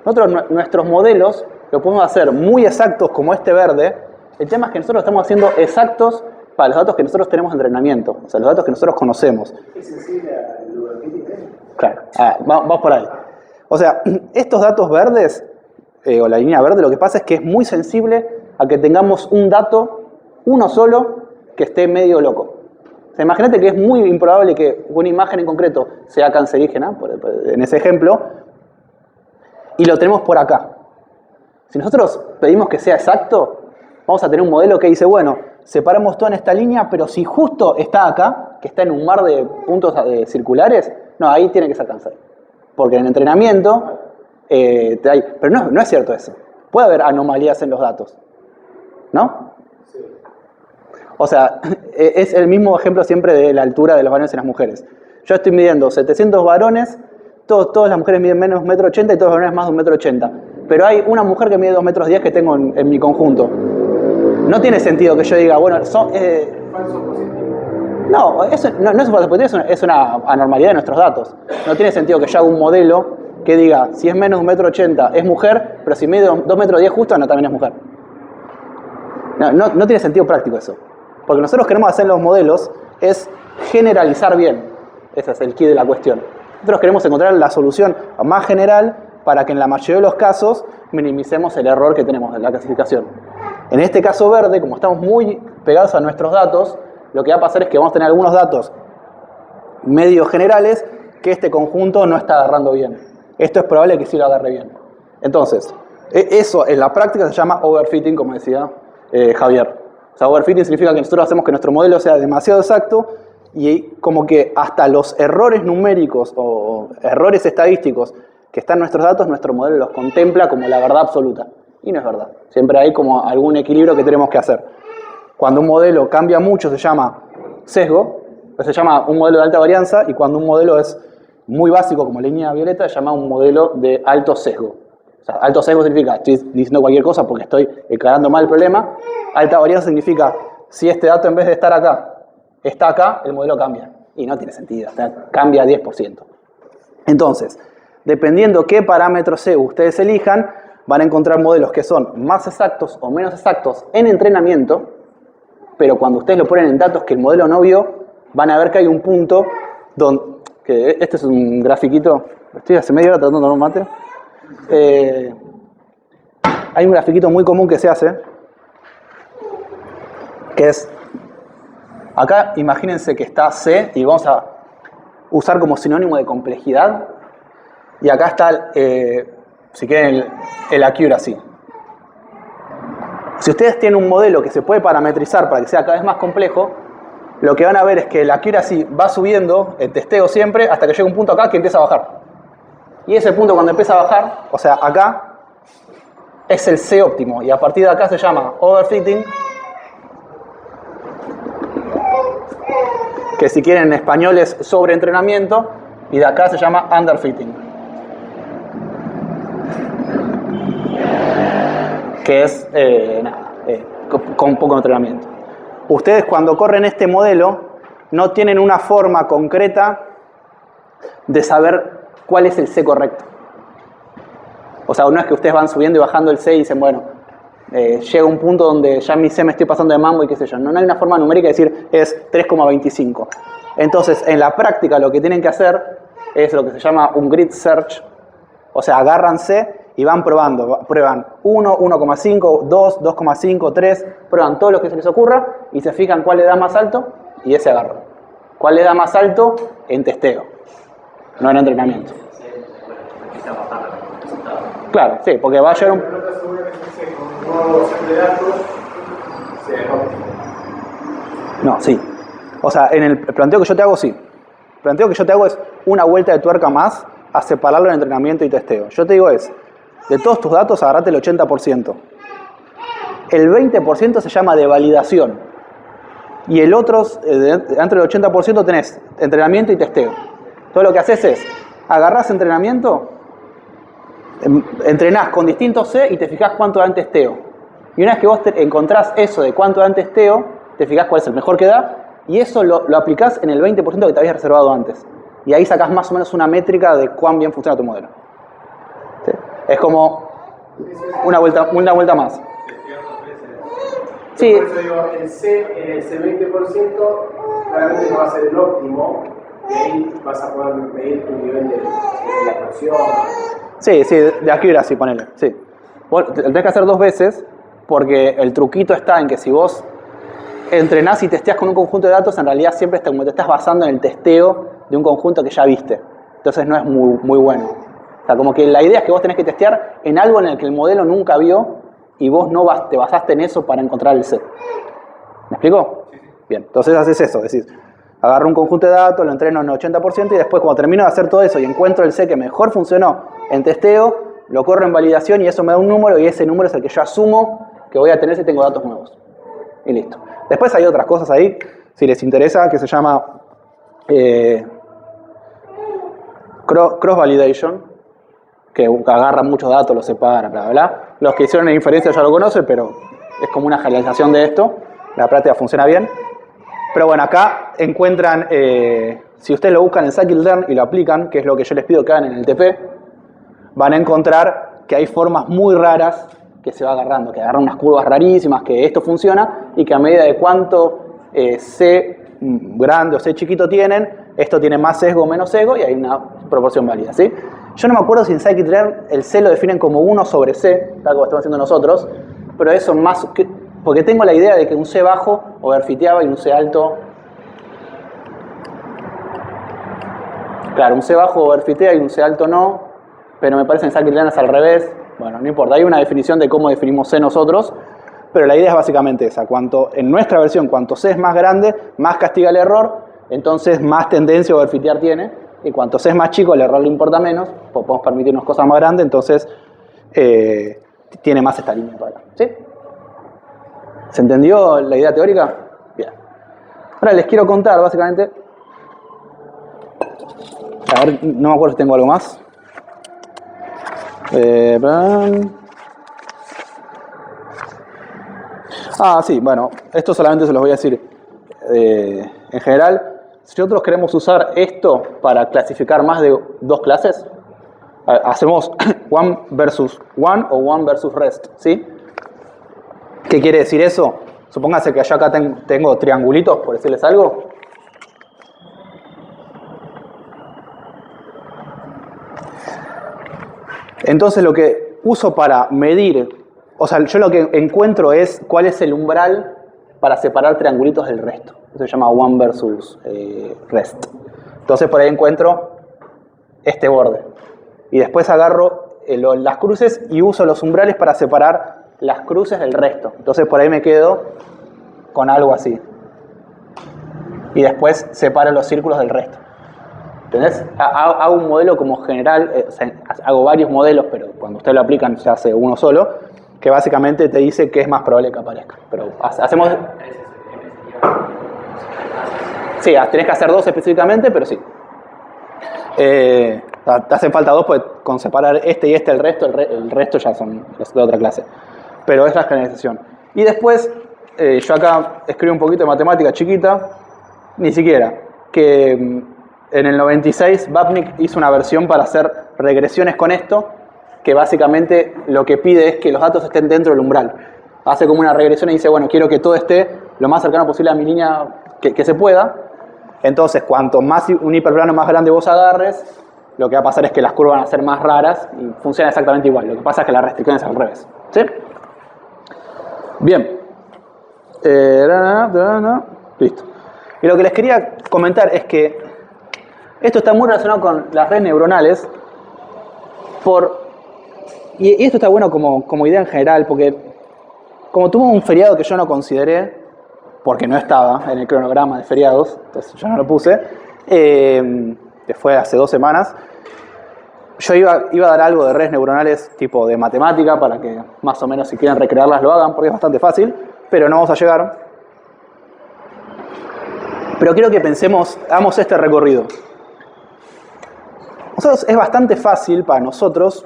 Nosotros, nuestros modelos, lo podemos hacer muy exactos como este verde. El tema es que nosotros estamos haciendo exactos para los datos que nosotros tenemos de entrenamiento, o sea, los datos que nosotros conocemos. ¿Es sensible al logaritmo? Claro, vamos por ahí. O sea, estos datos verdes, o la línea verde, lo que pasa es que es muy sensible a que tengamos un dato, uno solo, que esté medio loco. O sea, imagínate que es muy improbable que una imagen en concreto sea cancerígena, en ese ejemplo, y lo tenemos por acá. Si nosotros pedimos que sea exacto, vamos a tener un modelo que dice, bueno, separamos todo en esta línea, pero si justo está acá, que está en un mar de puntos circulares, No, ahí tiene que ser cáncer. Porque en entrenamiento pero no es cierto eso. Puede haber anomalías en los datos, ¿no? Sí. O sea, es el mismo ejemplo siempre de la altura de los varones y las mujeres. Yo estoy midiendo 700 varones, todas las mujeres miden menos de 1,80 m y todos los varones más de 1,80 m. Pero hay una mujer que mide 2,10 m que tengo en mi conjunto. No tiene sentido que yo diga, bueno, Falso positivo. no, eso no es un falso positivo, es una anormalidad de nuestros datos. No tiene sentido que yo haga un modelo que diga, si es menos de 1,80 m es mujer, pero si mide 2,10 m justo, no, también es mujer. No tiene sentido práctico eso. Porque nosotros queremos hacer en los modelos es generalizar bien. Ese es el key de la cuestión. Nosotros queremos encontrar la solución más general para que en la mayoría de los casos minimicemos el error que tenemos en la clasificación. En este caso verde, como estamos muy pegados a nuestros datos, lo que va a pasar es que vamos a tener algunos datos medio generales que este conjunto no está agarrando bien. Esto es probable que sí lo agarre bien. Entonces, eso en la práctica se llama overfitting, como decía Javier. O sea, overfitting significa que nosotros hacemos que nuestro modelo sea demasiado exacto y como que hasta los errores numéricos o errores estadísticos que están en nuestros datos, nuestro modelo los contempla como la verdad absoluta. Y no es verdad. Siempre hay como algún equilibrio que tenemos que hacer. Cuando un modelo cambia mucho se llama sesgo, se llama un modelo de alta varianza, y cuando un modelo es muy básico como línea violeta se llama un modelo de alto sesgo. O sea, alto sesgo significa estoy diciendo cualquier cosa porque estoy encarando mal el problema. Alta varianza significa si este dato en vez de estar acá está acá, el modelo cambia. Y no tiene sentido, o sea, cambia 10%. Entonces, dependiendo qué parámetros C ustedes elijan, van a encontrar modelos que son más exactos o menos exactos en entrenamiento, pero cuando ustedes lo ponen en datos que el modelo no vio, van a ver que hay un punto donde, que este es un grafiquito, estoy hace media hora tratando de tomar un mate, hay un grafiquito muy común que se hace, que es, acá imagínense que está C, y vamos a usar como sinónimo de complejidad, y acá está, si quieren, el accuracy. Si ustedes tienen un modelo que se puede parametrizar para que sea cada vez más complejo, lo que van a ver es que el accuracy va subiendo, el testeo siempre, hasta que llega un punto acá que empieza a bajar. Y ese punto cuando empieza a bajar, o sea, acá, es el C óptimo. Y a partir de acá se llama overfitting, que si quieren en español es sobreentrenamiento, y de acá se llama underfitting, que es con poco entrenamiento. Ustedes cuando corren este modelo no tienen una forma concreta de saber cuál es el C correcto. O sea, no es que ustedes van subiendo y bajando el C y dicen, bueno, llega un punto donde ya mi C me estoy pasando de mambo y qué sé yo. No hay una forma numérica de decir es 3,25. Entonces, en la práctica lo que tienen que hacer es lo que se llama un grid search. O sea, agarran C y van probando. Prueban 1, 1,5, 2, 2,5, 3. Prueban todo lo que se les ocurra y se fijan cuál le da más alto y ese agarran. ¿Cuál le da más alto? En testeo, no en entrenamiento. Claro, sí, porque va a llegar un... Pero no te asegura que se con un nuevo set de datos sea óptimo. No, sí. O sea, en el planteo que yo te hago, sí. El planteo que yo te hago es una vuelta de tuerca más a separarlo en entrenamiento y testeo. Yo te digo es, de todos tus datos agarrate el 80%. El 20% se llama de validación. Y el otro, entre el 80% tenés entrenamiento y testeo. Todo lo que haces es, agarrás entrenamiento, entrenás con distintos C y te fijás cuánto da en testeo. Y una vez que vos encontrás eso de cuánto da en testeo, te fijás cuál es el mejor que da, y eso lo aplicás en el 20% que te habías reservado antes. Y ahí sacás más o menos una métrica de cuán bien funciona tu modelo. ¿Sí? Es como una vuelta más. Sí. Por eso digo, el C en ese 20% claramente no va a ser el óptimo, y ahí vas a poder medir tu nivel de la explosión. Sí, de accuracy, ponele. Sí. Vos lo tenés que hacer 2 veces, porque el truquito está en que si vos entrenás y testeás con un conjunto de datos, en realidad siempre te estás basando en el testeo de un conjunto que ya viste. Entonces no es muy bueno. O sea, como que la idea es que vos tenés que testear en algo en el que el modelo nunca vio y vos no te basaste en eso para encontrar el C. ¿Me explico? Bien, entonces haces eso, decís, Agarro un conjunto de datos, lo entreno en 80% y después cuando termino de hacer todo eso y encuentro el C que mejor funcionó en testeo, lo corro en validación y eso me da un número y ese número es el que yo asumo que voy a tener si tengo datos nuevos. Y listo. Después hay otras cosas ahí, si les interesa, que se llama cross-validation, que agarra muchos datos, los separa, bla, bla, bla. Los que hicieron la inferencia ya lo conocen, pero es como una generalización de esto. La práctica funciona bien. Pero bueno, acá encuentran, si ustedes lo buscan en scikit-learn y lo aplican, que es lo que yo les pido que hagan en el TP, van a encontrar que hay formas muy raras que se va agarrando, que agarran unas curvas rarísimas, que esto funciona y que a medida de cuánto C grande o C chiquito tienen, esto tiene más sesgo o menos sesgo y hay una proporción válida, ¿sí? Yo no me acuerdo si en scikit-learn el C lo definen como 1 sobre C, tal como estamos haciendo nosotros, pero eso más que, porque tengo la idea de que un C bajo overfiteaba y un C alto. Claro, un C bajo overfitea y un C alto no, pero me parece en scikit-learn es al revés. Bueno, no importa, hay una definición de cómo definimos C nosotros, pero la idea es básicamente esa. En nuestra versión, cuanto C es más grande, más castiga el error, entonces más tendencia a overfitear tiene, y cuanto C es más chico, el error le importa menos, pues podemos permitirnos cosas más grandes, entonces tiene más esta línea para acá, ¿sí? ¿Se entendió la idea teórica? Bien. Ahora les quiero contar, básicamente, a ver, no me acuerdo si tengo algo más. Sí, bueno, esto solamente se los voy a decir en general. Si nosotros queremos usar esto para clasificar más de 2 clases, hacemos one versus one o one versus rest, ¿sí? ¿Qué quiere decir eso? Supóngase que yo acá tengo triangulitos, por decirles algo. Entonces lo que uso para medir, o sea, yo lo que encuentro es cuál es el umbral para separar triangulitos del resto. Eso se llama one versus rest. Entonces por ahí encuentro este borde. Y después agarro las cruces y uso los umbrales para separar las cruces del resto. Entonces por ahí me quedo con algo así. Y después separo los círculos del resto. ¿Entendés? Hago un modelo como general, o sea, hago varios modelos, pero cuando ustedes lo aplican se hace uno solo, que básicamente te dice qué es más probable que aparezca. Pero hacemos... Sí, tenés que hacer 2 específicamente, pero sí. Te hacen falta 2, pues con separar este y este el resto ya son de otra clase. Pero es la generalización. Y después, yo acá escribo un poquito de matemática chiquita, ni siquiera, que en el 96 Vapnik hizo una versión para hacer regresiones con esto, que básicamente lo que pide es que los datos estén dentro del umbral. Hace como una regresión y dice, bueno, quiero que todo esté lo más cercano posible a mi línea que se pueda. Entonces, cuanto más un hiperplano más grande vos agarres, lo que va a pasar es que las curvas van a ser más raras y funciona exactamente igual. Lo que pasa es que la restricción es al revés. ¿Sí? Bien. Listo. Y lo que les quería comentar es que esto está muy relacionado con las redes neuronales. Y esto está bueno como idea en general, porque como tuvo un feriado que yo no consideré, porque no estaba en el cronograma de feriados, entonces yo no lo puse, que fue hace 2 semanas, yo iba a dar algo de redes neuronales tipo de matemática, para que más o menos si quieren recrearlas lo hagan, porque es bastante fácil, pero no vamos a llegar. Pero quiero que hagamos este recorrido. Nosotros, es bastante fácil para nosotros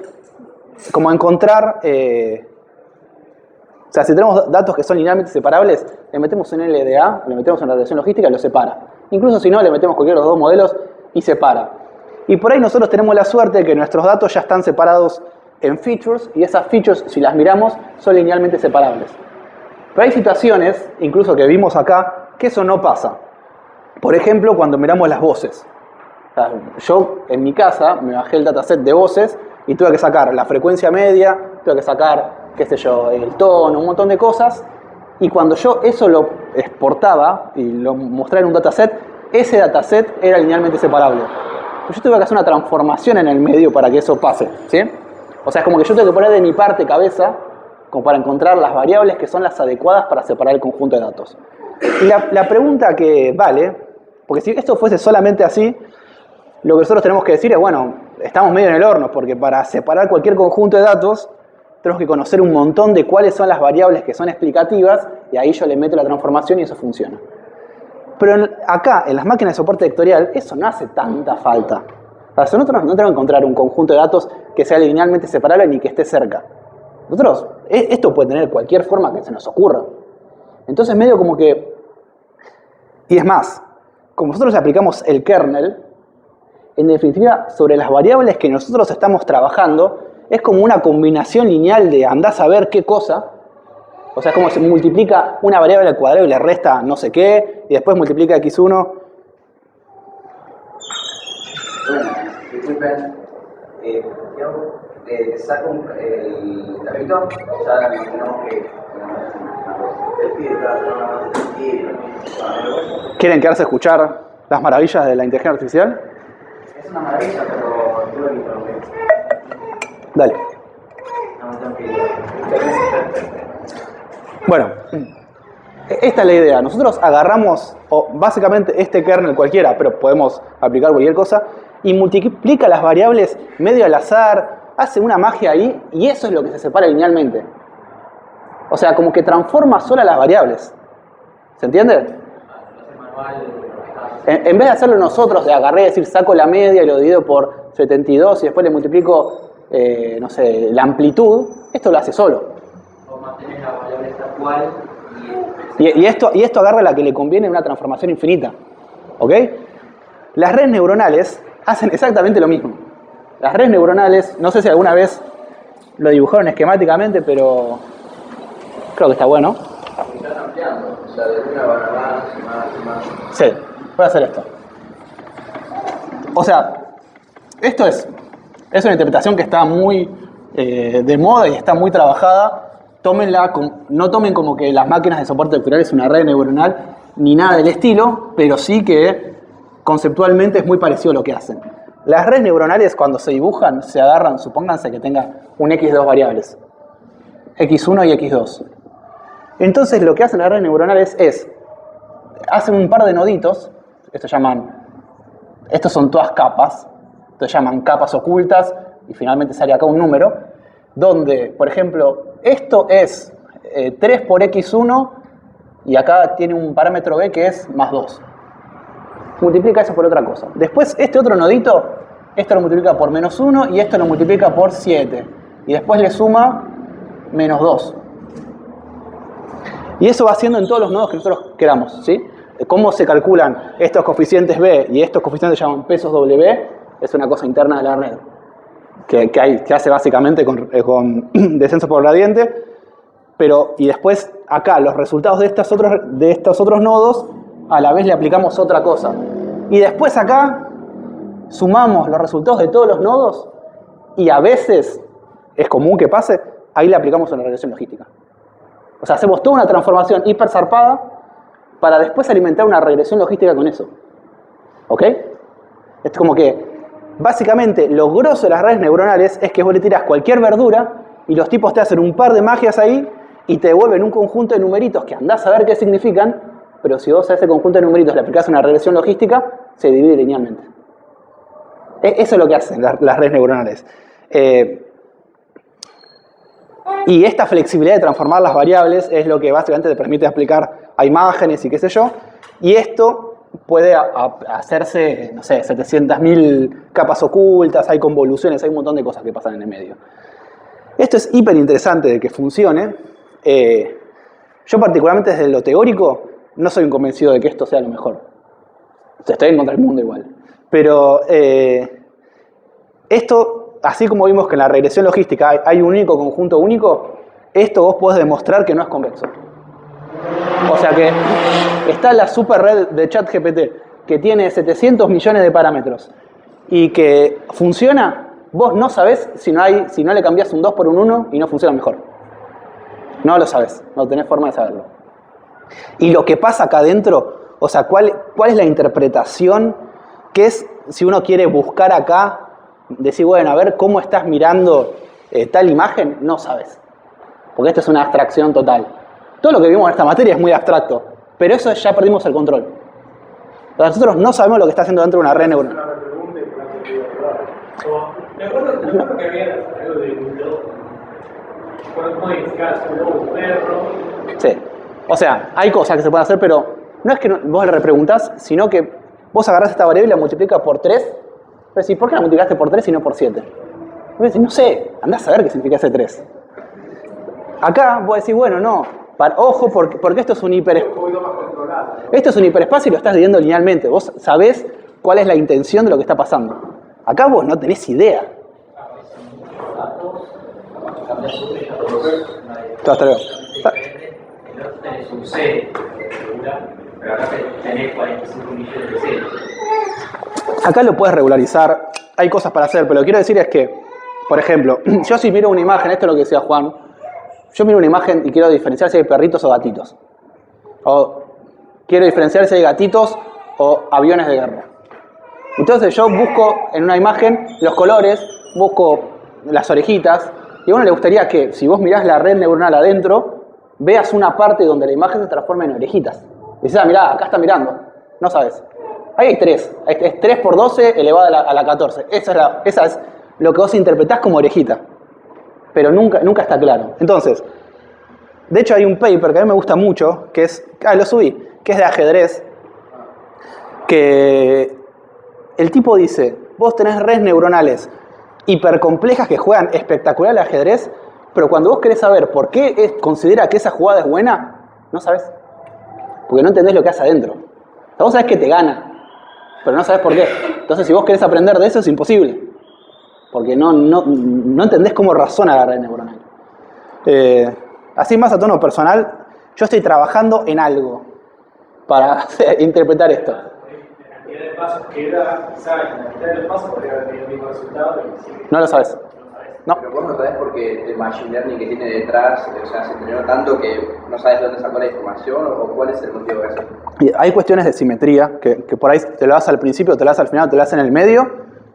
como encontrar, o sea, si tenemos datos que son linealmente separables, le metemos un LDA, le metemos una relación logística y lo separa. Incluso si no, le metemos cualquiera de los 2 modelos y separa. Y por ahí nosotros tenemos la suerte de que nuestros datos ya están separados en features, y esas features, si las miramos, son linealmente separables. Pero hay situaciones, incluso que vimos acá, que eso no pasa. Por ejemplo, cuando miramos las voces. O sea, yo en mi casa me bajé el dataset de voces y tuve que sacar la frecuencia media, tuve que sacar, qué sé yo, el tono, un montón de cosas. Y cuando yo eso lo exportaba y lo mostraba en un dataset, ese dataset era linealmente separable. Pero yo tuve que hacer una transformación en el medio para que eso pase, ¿sí? O sea, es como que yo tengo que poner de mi parte cabeza como para encontrar las variables que son las adecuadas para separar el conjunto de datos. Y la pregunta que vale, Porque si esto fuese solamente así, lo que nosotros tenemos que decir es, bueno, estamos medio en el horno, porque para separar cualquier conjunto de datos, tenemos que conocer un montón de cuáles son las variables que son explicativas, y ahí yo le meto la transformación y eso funciona. Pero acá, en las máquinas de soporte vectorial, eso no hace tanta falta. O sea, nosotros no tenemos que encontrar un conjunto de datos que sea linealmente separable ni que esté cerca. Nosotros, esto puede tener cualquier forma que se nos ocurra. Entonces medio como que... Y es más, como nosotros aplicamos el kernel, en definitiva, sobre las variables que nosotros estamos trabajando, es como una combinación lineal de andás a ver qué cosa. O sea, es como se multiplica una variable al cuadrado y le resta no sé qué, y después multiplica x1. Bueno, disculpen, yo saco el tapito, ya tenemos que... ¿Quieren quedarse a escuchar las maravillas de la inteligencia artificial? Es una maravilla, pero tuve que interrumpir. Dale. No, tengo que ir. Bueno, esta es la idea. Nosotros agarramos, o básicamente este kernel cualquiera, pero podemos aplicar cualquier cosa, y multiplica las variables medio al azar, hace una magia ahí, y eso es lo que se separa linealmente. O sea, como que transforma sola las variables. ¿Se entiende? En vez de hacerlo nosotros, de agarrar y decir saco la media y lo divido por 72 y después le multiplico, no sé, la amplitud, esto lo hace solo. O mantener la variable tal cual Y esto agarra la que le conviene en una transformación infinita. ¿Ok? Las redes neuronales hacen exactamente lo mismo. Las redes neuronales, no sé si alguna vez lo dibujaron esquemáticamente, pero creo que está bueno. están ampliando, o sea, de una van más. Sí, voy a hacer esto. O sea, esto es una interpretación que está muy de moda y está muy trabajada. Tómenla, no tomen como que las máquinas de soporte vectorial es una red neuronal ni nada del estilo, pero sí que conceptualmente es muy parecido a lo que hacen. Las redes neuronales cuando se dibujan se agarran, supónganse que tenga un x de dos variables, x1 y x2. Entonces lo que hacen las redes neuronales es, hacen un par de noditos, estos son todas capas, se llaman capas ocultas y finalmente sale acá un número, donde, por ejemplo, esto es 3 por x1 y acá tiene un parámetro b que es más 2. Multiplica eso por otra cosa. Después este otro nodito, esto lo multiplica por menos 1 y esto lo multiplica por 7. Y después le suma menos 2. Y eso va haciendo en todos los nodos que nosotros queramos, ¿sí? Cómo se calculan estos coeficientes B y estos coeficientes se llaman pesos W, es una cosa interna de la red. Que hace básicamente con descenso por gradiente. Y después acá los resultados de estos otros nodos, a la vez le aplicamos otra cosa. Y después acá sumamos los resultados de todos los nodos y a veces, es común que pase, ahí le aplicamos una regresión logística. O sea, hacemos toda una transformación hiper zarpada para después alimentar una regresión logística con eso. ¿Ok? Es como que, básicamente, lo grosso de las redes neuronales es que vos le tirás cualquier verdura y los tipos te hacen un par de magias ahí y te devuelven un conjunto de numeritos que andás a ver qué significan, pero si vos a ese conjunto de numeritos le aplicás una regresión logística, se divide linealmente. Eso es lo que hacen las redes neuronales. Y esta flexibilidad de transformar las variables es lo que básicamente te permite aplicar a imágenes y qué sé yo. Y esto puede hacerse, no sé, 700.000 capas ocultas, hay convoluciones, hay un montón de cosas que pasan en el medio. Esto es hiper interesante de que funcione. Yo particularmente desde lo teórico no soy un convencido de que esto sea lo mejor. O sea, estoy en contra del mundo igual. Pero esto, así como vimos que en la regresión logística hay un único conjunto único, esto vos podés demostrar que no es convexo. O sea que está la super red de ChatGPT que tiene 700 millones de parámetros y que funciona, vos no sabés si no le cambiás un 2 por un 1 y no funciona mejor. No lo sabés, no tenés forma de saberlo. Y lo que pasa acá adentro, o sea, ¿cuál es la interpretación? Que es, si uno quiere buscar acá, decir, bueno, a ver cómo estás mirando tal imagen, no sabes. Porque esto es una abstracción total. Todo lo que vimos en esta materia es muy abstracto, pero eso ya perdimos el control. Nosotros no sabemos lo que está haciendo dentro de una red neuronal. Una pregunta y por la que me acuerdo que había algo de cómo identificar un perro. Sí. O sea, hay cosas que se pueden hacer, pero no es que vos le repreguntás, sino que vos agarrás esta variable y la multiplicas por 3. Pero decís, ¿por qué la multiplicaste por 3 y no por 7? Vos decís, no sé, andás a saber qué significa ese 3. Acá vos decís, bueno, no, ojo, porque esto es un esto es un hiperespacio y lo estás dividiendo linealmente. Vos sabés cuál es la intención de lo que está pasando. Acá vos no tenés idea. Hasta luego. El otro tenés un C, pero acá tenés 45 millones de C. Acá lo puedes regularizar, hay cosas para hacer, pero lo que quiero decir es que, por ejemplo, yo si miro una imagen, esto es lo que decía Juan, yo miro una imagen y quiero diferenciar si hay perritos o gatitos. O quiero diferenciar si hay gatitos o aviones de guerra. Entonces yo busco en una imagen los colores, busco las orejitas, y a uno le gustaría que, si vos mirás la red neuronal adentro, veas una parte donde la imagen se transforma en orejitas. Y dices, mirá, acá está mirando. No sabes. Ahí hay 3. Es 3 por 12 elevado a la 14. Esa es lo que vos interpretás como orejita. Pero nunca está claro. Entonces, de hecho hay un paper que a mí me gusta mucho, que es, lo subí, que es de ajedrez, que el tipo dice, vos tenés redes neuronales hipercomplejas que juegan espectacular al ajedrez, pero cuando vos querés saber por qué considera que esa jugada es buena, no sabés. Porque no entendés lo que hace adentro. O sea, vos sabés que te gana, pero no sabés por qué. Entonces, si vos querés aprender de eso, es imposible. Porque no entendés cómo razona la red neuronal. Así más a tono personal, yo estoy trabajando en algo para interpretar esto. La cantidad de pasos que da, quizá en la mitad de los pasos podría haber tenido el mismo resultado. No lo sabes. No. Pero vos no sabés porque el machine learning que tiene detrás, o sea, se entrenó tanto que no sabes dónde sacó la información o cuál es el motivo de eso. Y hay cuestiones de simetría que por ahí te lo das al principio, te lo das al final, te lo das en el medio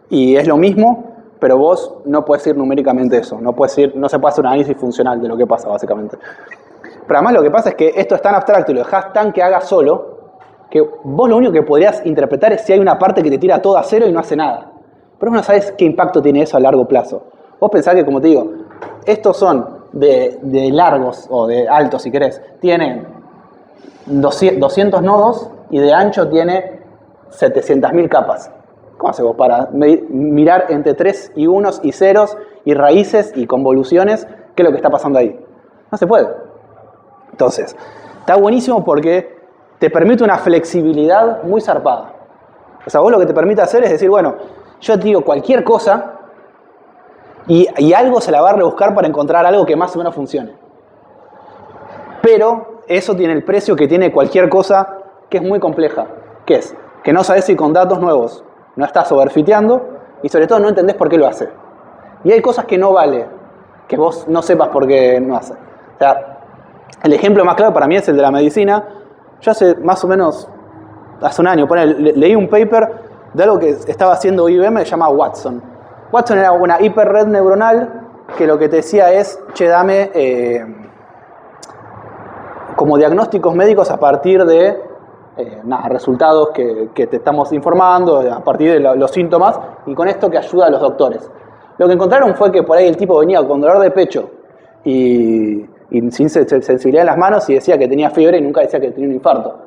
y es lo mismo, pero vos no puedes ir numéricamente eso, no se puede hacer un análisis funcional de lo que pasa básicamente. Pero además lo que pasa es que esto es tan abstracto y lo dejás tan que haga solo, que vos lo único que podrías interpretar es si hay una parte que te tira todo a cero y no hace nada. Pero vos no sabés qué impacto tiene eso a largo plazo. Vos pensás que, como te digo, estos son de largos o de altos, si querés, tienen 200 nodos y de ancho tiene 700.000 capas. ¿Cómo haces vos para mirar entre 3 y 1 y ceros y raíces y convoluciones qué es lo que está pasando ahí? No se puede. Entonces, está buenísimo porque te permite una flexibilidad muy zarpada. O sea, vos lo que te permite hacer es decir, bueno, yo te digo cualquier cosa y algo se la va a rebuscar para encontrar algo que más o menos funcione. Pero eso tiene el precio que tiene cualquier cosa que es muy compleja. ¿Qué es? Que no sabes si con datos nuevos no estás overfiteando y sobre todo no entendés por qué lo hace. Y hay cosas que no vale que vos no sepas por qué no hace. O sea, el ejemplo más claro para mí es el de la medicina. Yo hace más o menos, hace un año, leí un paper de algo que estaba haciendo IBM, se llama Watson. Watson era una hiperred neuronal que lo que te decía es, che, dame como diagnósticos médicos a partir de resultados que te estamos informando, a partir de los síntomas, y con esto que ayuda a los doctores. Lo que encontraron fue que por ahí el tipo venía con dolor de pecho y sin sensibilidad en las manos y decía que tenía fiebre y nunca decía que tenía un infarto.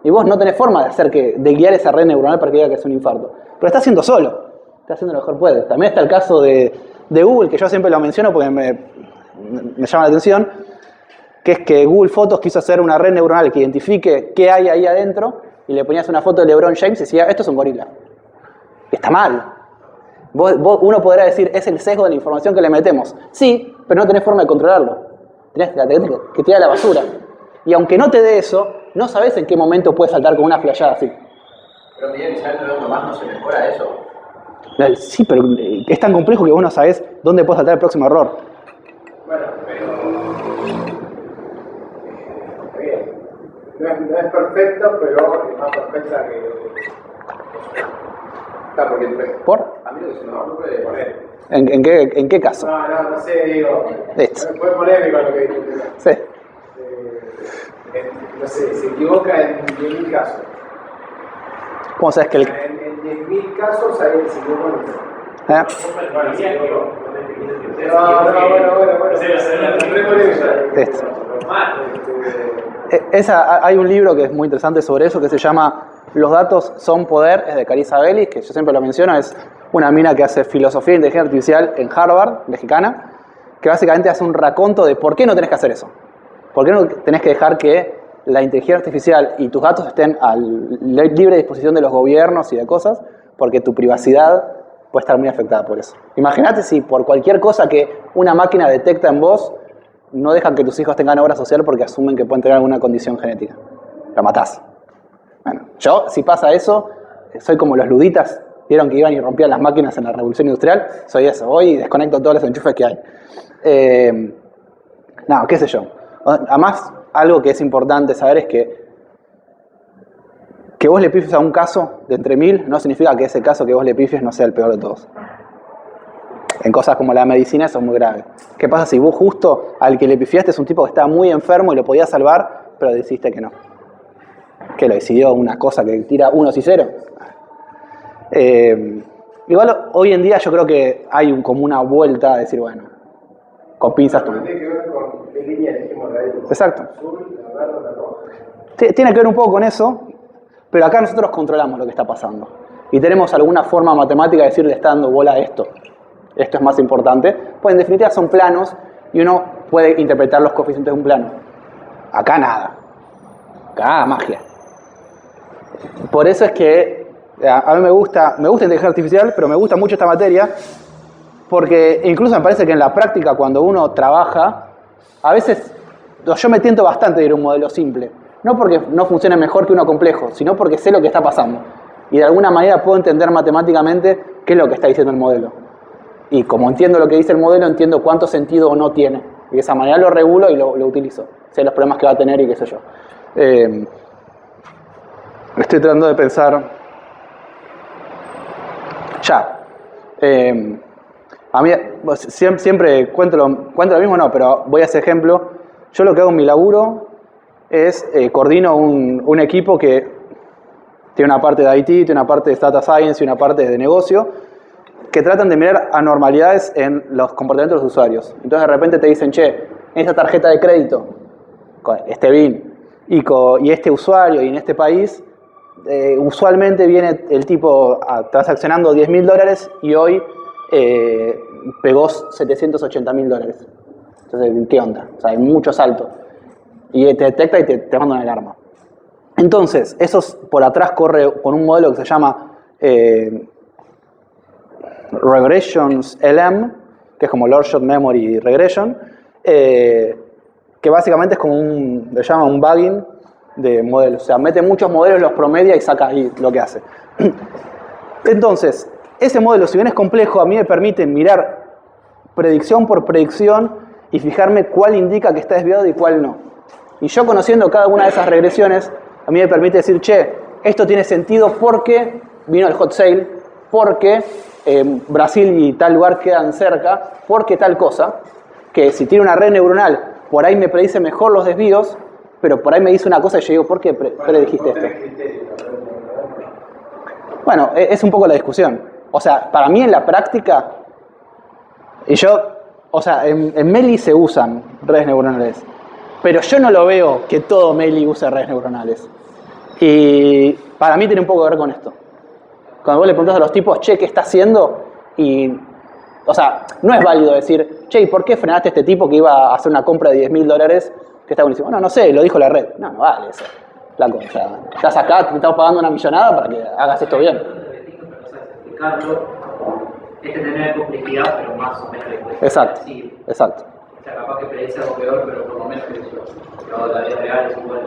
Y vos no tenés forma de guiar esa red neuronal para que diga que es un infarto. Pero está haciendo solo. Está haciendo lo mejor puede. También está el caso de Google, que yo siempre lo menciono porque me llama la atención, que es que Google Fotos quiso hacer una red neuronal que identifique qué hay ahí adentro y le ponías una foto de LeBron James y decía, esto es un gorila. Está mal. Uno podrá decir, es el sesgo de la información que le metemos. Sí, pero no tenés forma de controlarlo. Tenés que tirar a la basura. Y aunque no te dé eso, no sabés en qué momento puedes saltar con una flayada así. Pero Miguel, ya lo más no se mejora eso. Sí, pero es tan complejo que vos no sabés dónde puede saltar el próximo error. Bueno, pero no es perfecto, pero es más perfecta que... Está, porque ¿Por? a mí lo que se me ocurre de poner. ¿En qué caso? No sé, digo. Esto. Fue polémico lo que dije. Sí. No sé, se equivoca en mi caso. ¿Cómo sabes que el... En 10.000 casos hay el 50%. Hay un libro que es muy interesante sobre eso que se llama Los datos son poder, es de Carissa Bellis, que yo siempre lo menciono, es una mina que hace filosofía de inteligencia artificial en Harvard, mexicana, que básicamente hace un raconto de por qué no tenés que hacer eso. ¿Por qué no tenés que dejar que la inteligencia artificial y tus datos estén a libre disposición de los gobiernos y de cosas? Porque tu privacidad puede estar muy afectada por eso. Imagínate si por cualquier cosa que una máquina detecta en vos, no dejan que tus hijos tengan obra social porque asumen que pueden tener alguna condición genética. Lo matás. Bueno, yo, si pasa eso, soy como los luditas. Vieron que iban y rompían las máquinas en la Revolución Industrial. Soy eso. Voy y desconecto todos los enchufes que hay. No, qué sé yo. Además, algo que es importante saber es que vos le pifies a un caso de entre 1000 no significa que ese caso que vos le pifies no sea el peor de todos. En cosas como la medicina eso es muy grave. ¿Qué pasa si vos justo al que le pifiaste es un tipo que estaba muy enfermo y lo podías salvar, pero decidiste que no? ¿Qué lo decidió una cosa que tira unos y ceros? Igual hoy en día yo creo que hay como una vuelta a decir, bueno, con pinzas tú. Tiene que ver con qué línea elegimos de ahí. Exacto. Azul, la verde o la roja. Tiene que ver un poco con eso, pero acá nosotros controlamos lo que está pasando. Y tenemos alguna forma matemática de decir, le está dando bola a esto. Esto es más importante. Pues en definitiva son planos y uno puede interpretar los coeficientes de un plano. Acá nada. Acá magia. Por eso es que a mí me gusta inteligencia artificial, pero me gusta mucho esta materia, porque incluso me parece que en la práctica cuando uno trabaja, a veces yo me tiento bastante de ir a un modelo simple. No porque no funcione mejor que uno complejo, sino porque sé lo que está pasando. Y de alguna manera puedo entender matemáticamente qué es lo que está diciendo el modelo. Y como entiendo lo que dice el modelo, entiendo cuánto sentido o no tiene. Y de esa manera lo regulo y lo utilizo. Sé los problemas que va a tener y qué sé yo. Estoy tratando de pensar... A mí siempre cuento lo mismo, no, pero voy a hacer ejemplo. Yo lo que hago en mi laburo es coordino un equipo que tiene una parte de IT, tiene una parte de Data Science y una parte de negocio, que tratan de mirar anormalidades en los comportamientos de los usuarios. Entonces de repente te dicen, che, en esta tarjeta de crédito, con este BIN, y este usuario y en este país, usualmente viene el tipo transaccionando $10.000 y hoy pegó $780.000. Entonces, ¿qué onda? O sea, hay mucho salto. Y te detecta y te manda una alarma. Entonces, eso por atrás corre con un modelo que se llama Regressions LM, que es como Lord Shot Memory Regression, que básicamente es como le llama un bugging de modelos. O sea, mete muchos modelos, los promedia y saca ahí lo que hace. Entonces, ese modelo, si bien es complejo, a mí me permite mirar predicción por predicción y fijarme cuál indica que está desviado y cuál no. Y yo conociendo cada una de esas regresiones, a mí me permite decir, che, esto tiene sentido porque vino el hot sale, porque Brasil y tal lugar quedan cerca, porque tal cosa, que si tiene una red neuronal, por ahí me predice mejor los desvíos, pero por ahí me dice una cosa y yo digo, ¿por qué predijiste esto? Bueno, es un poco la discusión. O sea, para mí en la práctica, en Meli se usan redes neuronales, pero yo no lo veo que todo Meli use redes neuronales. Y para mí tiene un poco que ver con esto. Cuando vos le preguntás a los tipos, che, ¿qué está haciendo? O sea, no es válido decir, che, ¿y por qué frenaste a este tipo que iba a hacer una compra de $10.000 que está buenísimo? No sé, lo dijo la red. No vale eso. Flaco, o sea, estás acá, te estamos pagando una millonada para que hagas esto bien. Es tener complejidad, pero más o menos. Exacto. O sea, capaz que predice algo peor, pero por lo menos que eso. Pero la vida real es igual,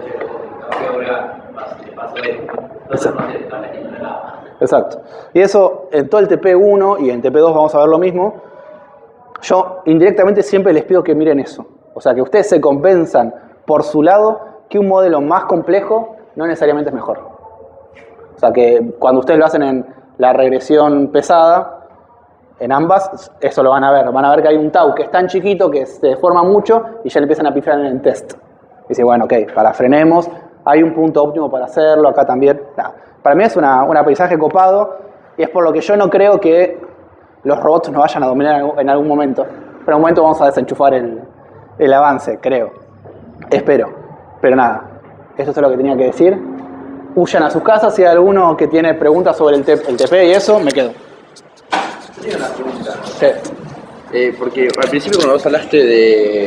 la vida real le pasó esto. Entonces no se está metiendo en nada. Exacto. Y eso, en todo el TP1 y en TP2 vamos a ver lo mismo. Yo indirectamente siempre les pido que miren eso. O sea, que ustedes se compensan por su lado que un modelo más complejo no necesariamente es mejor. O sea, que cuando ustedes lo hacen en la regresión pesada, en ambas, eso lo van a ver. Van a ver que hay un tau que es tan chiquito que se deforma mucho y ya le empiezan a pifiar en el test. Y dicen, bueno, ok, frenemos, hay un punto óptimo para hacerlo, acá también. Nada. Para mí es un aprendizaje copado y es por lo que yo no creo que los robots nos vayan a dominar en algún momento. Pero en algún momento vamos a desenchufar el avance, creo. Espero. Pero nada, eso es lo que tenía que decir. Huyan a sus casas. Si hay alguno que tiene preguntas sobre el TP y eso, me quedo. Tengo una pregunta. Sí. Porque al principio cuando vos hablaste de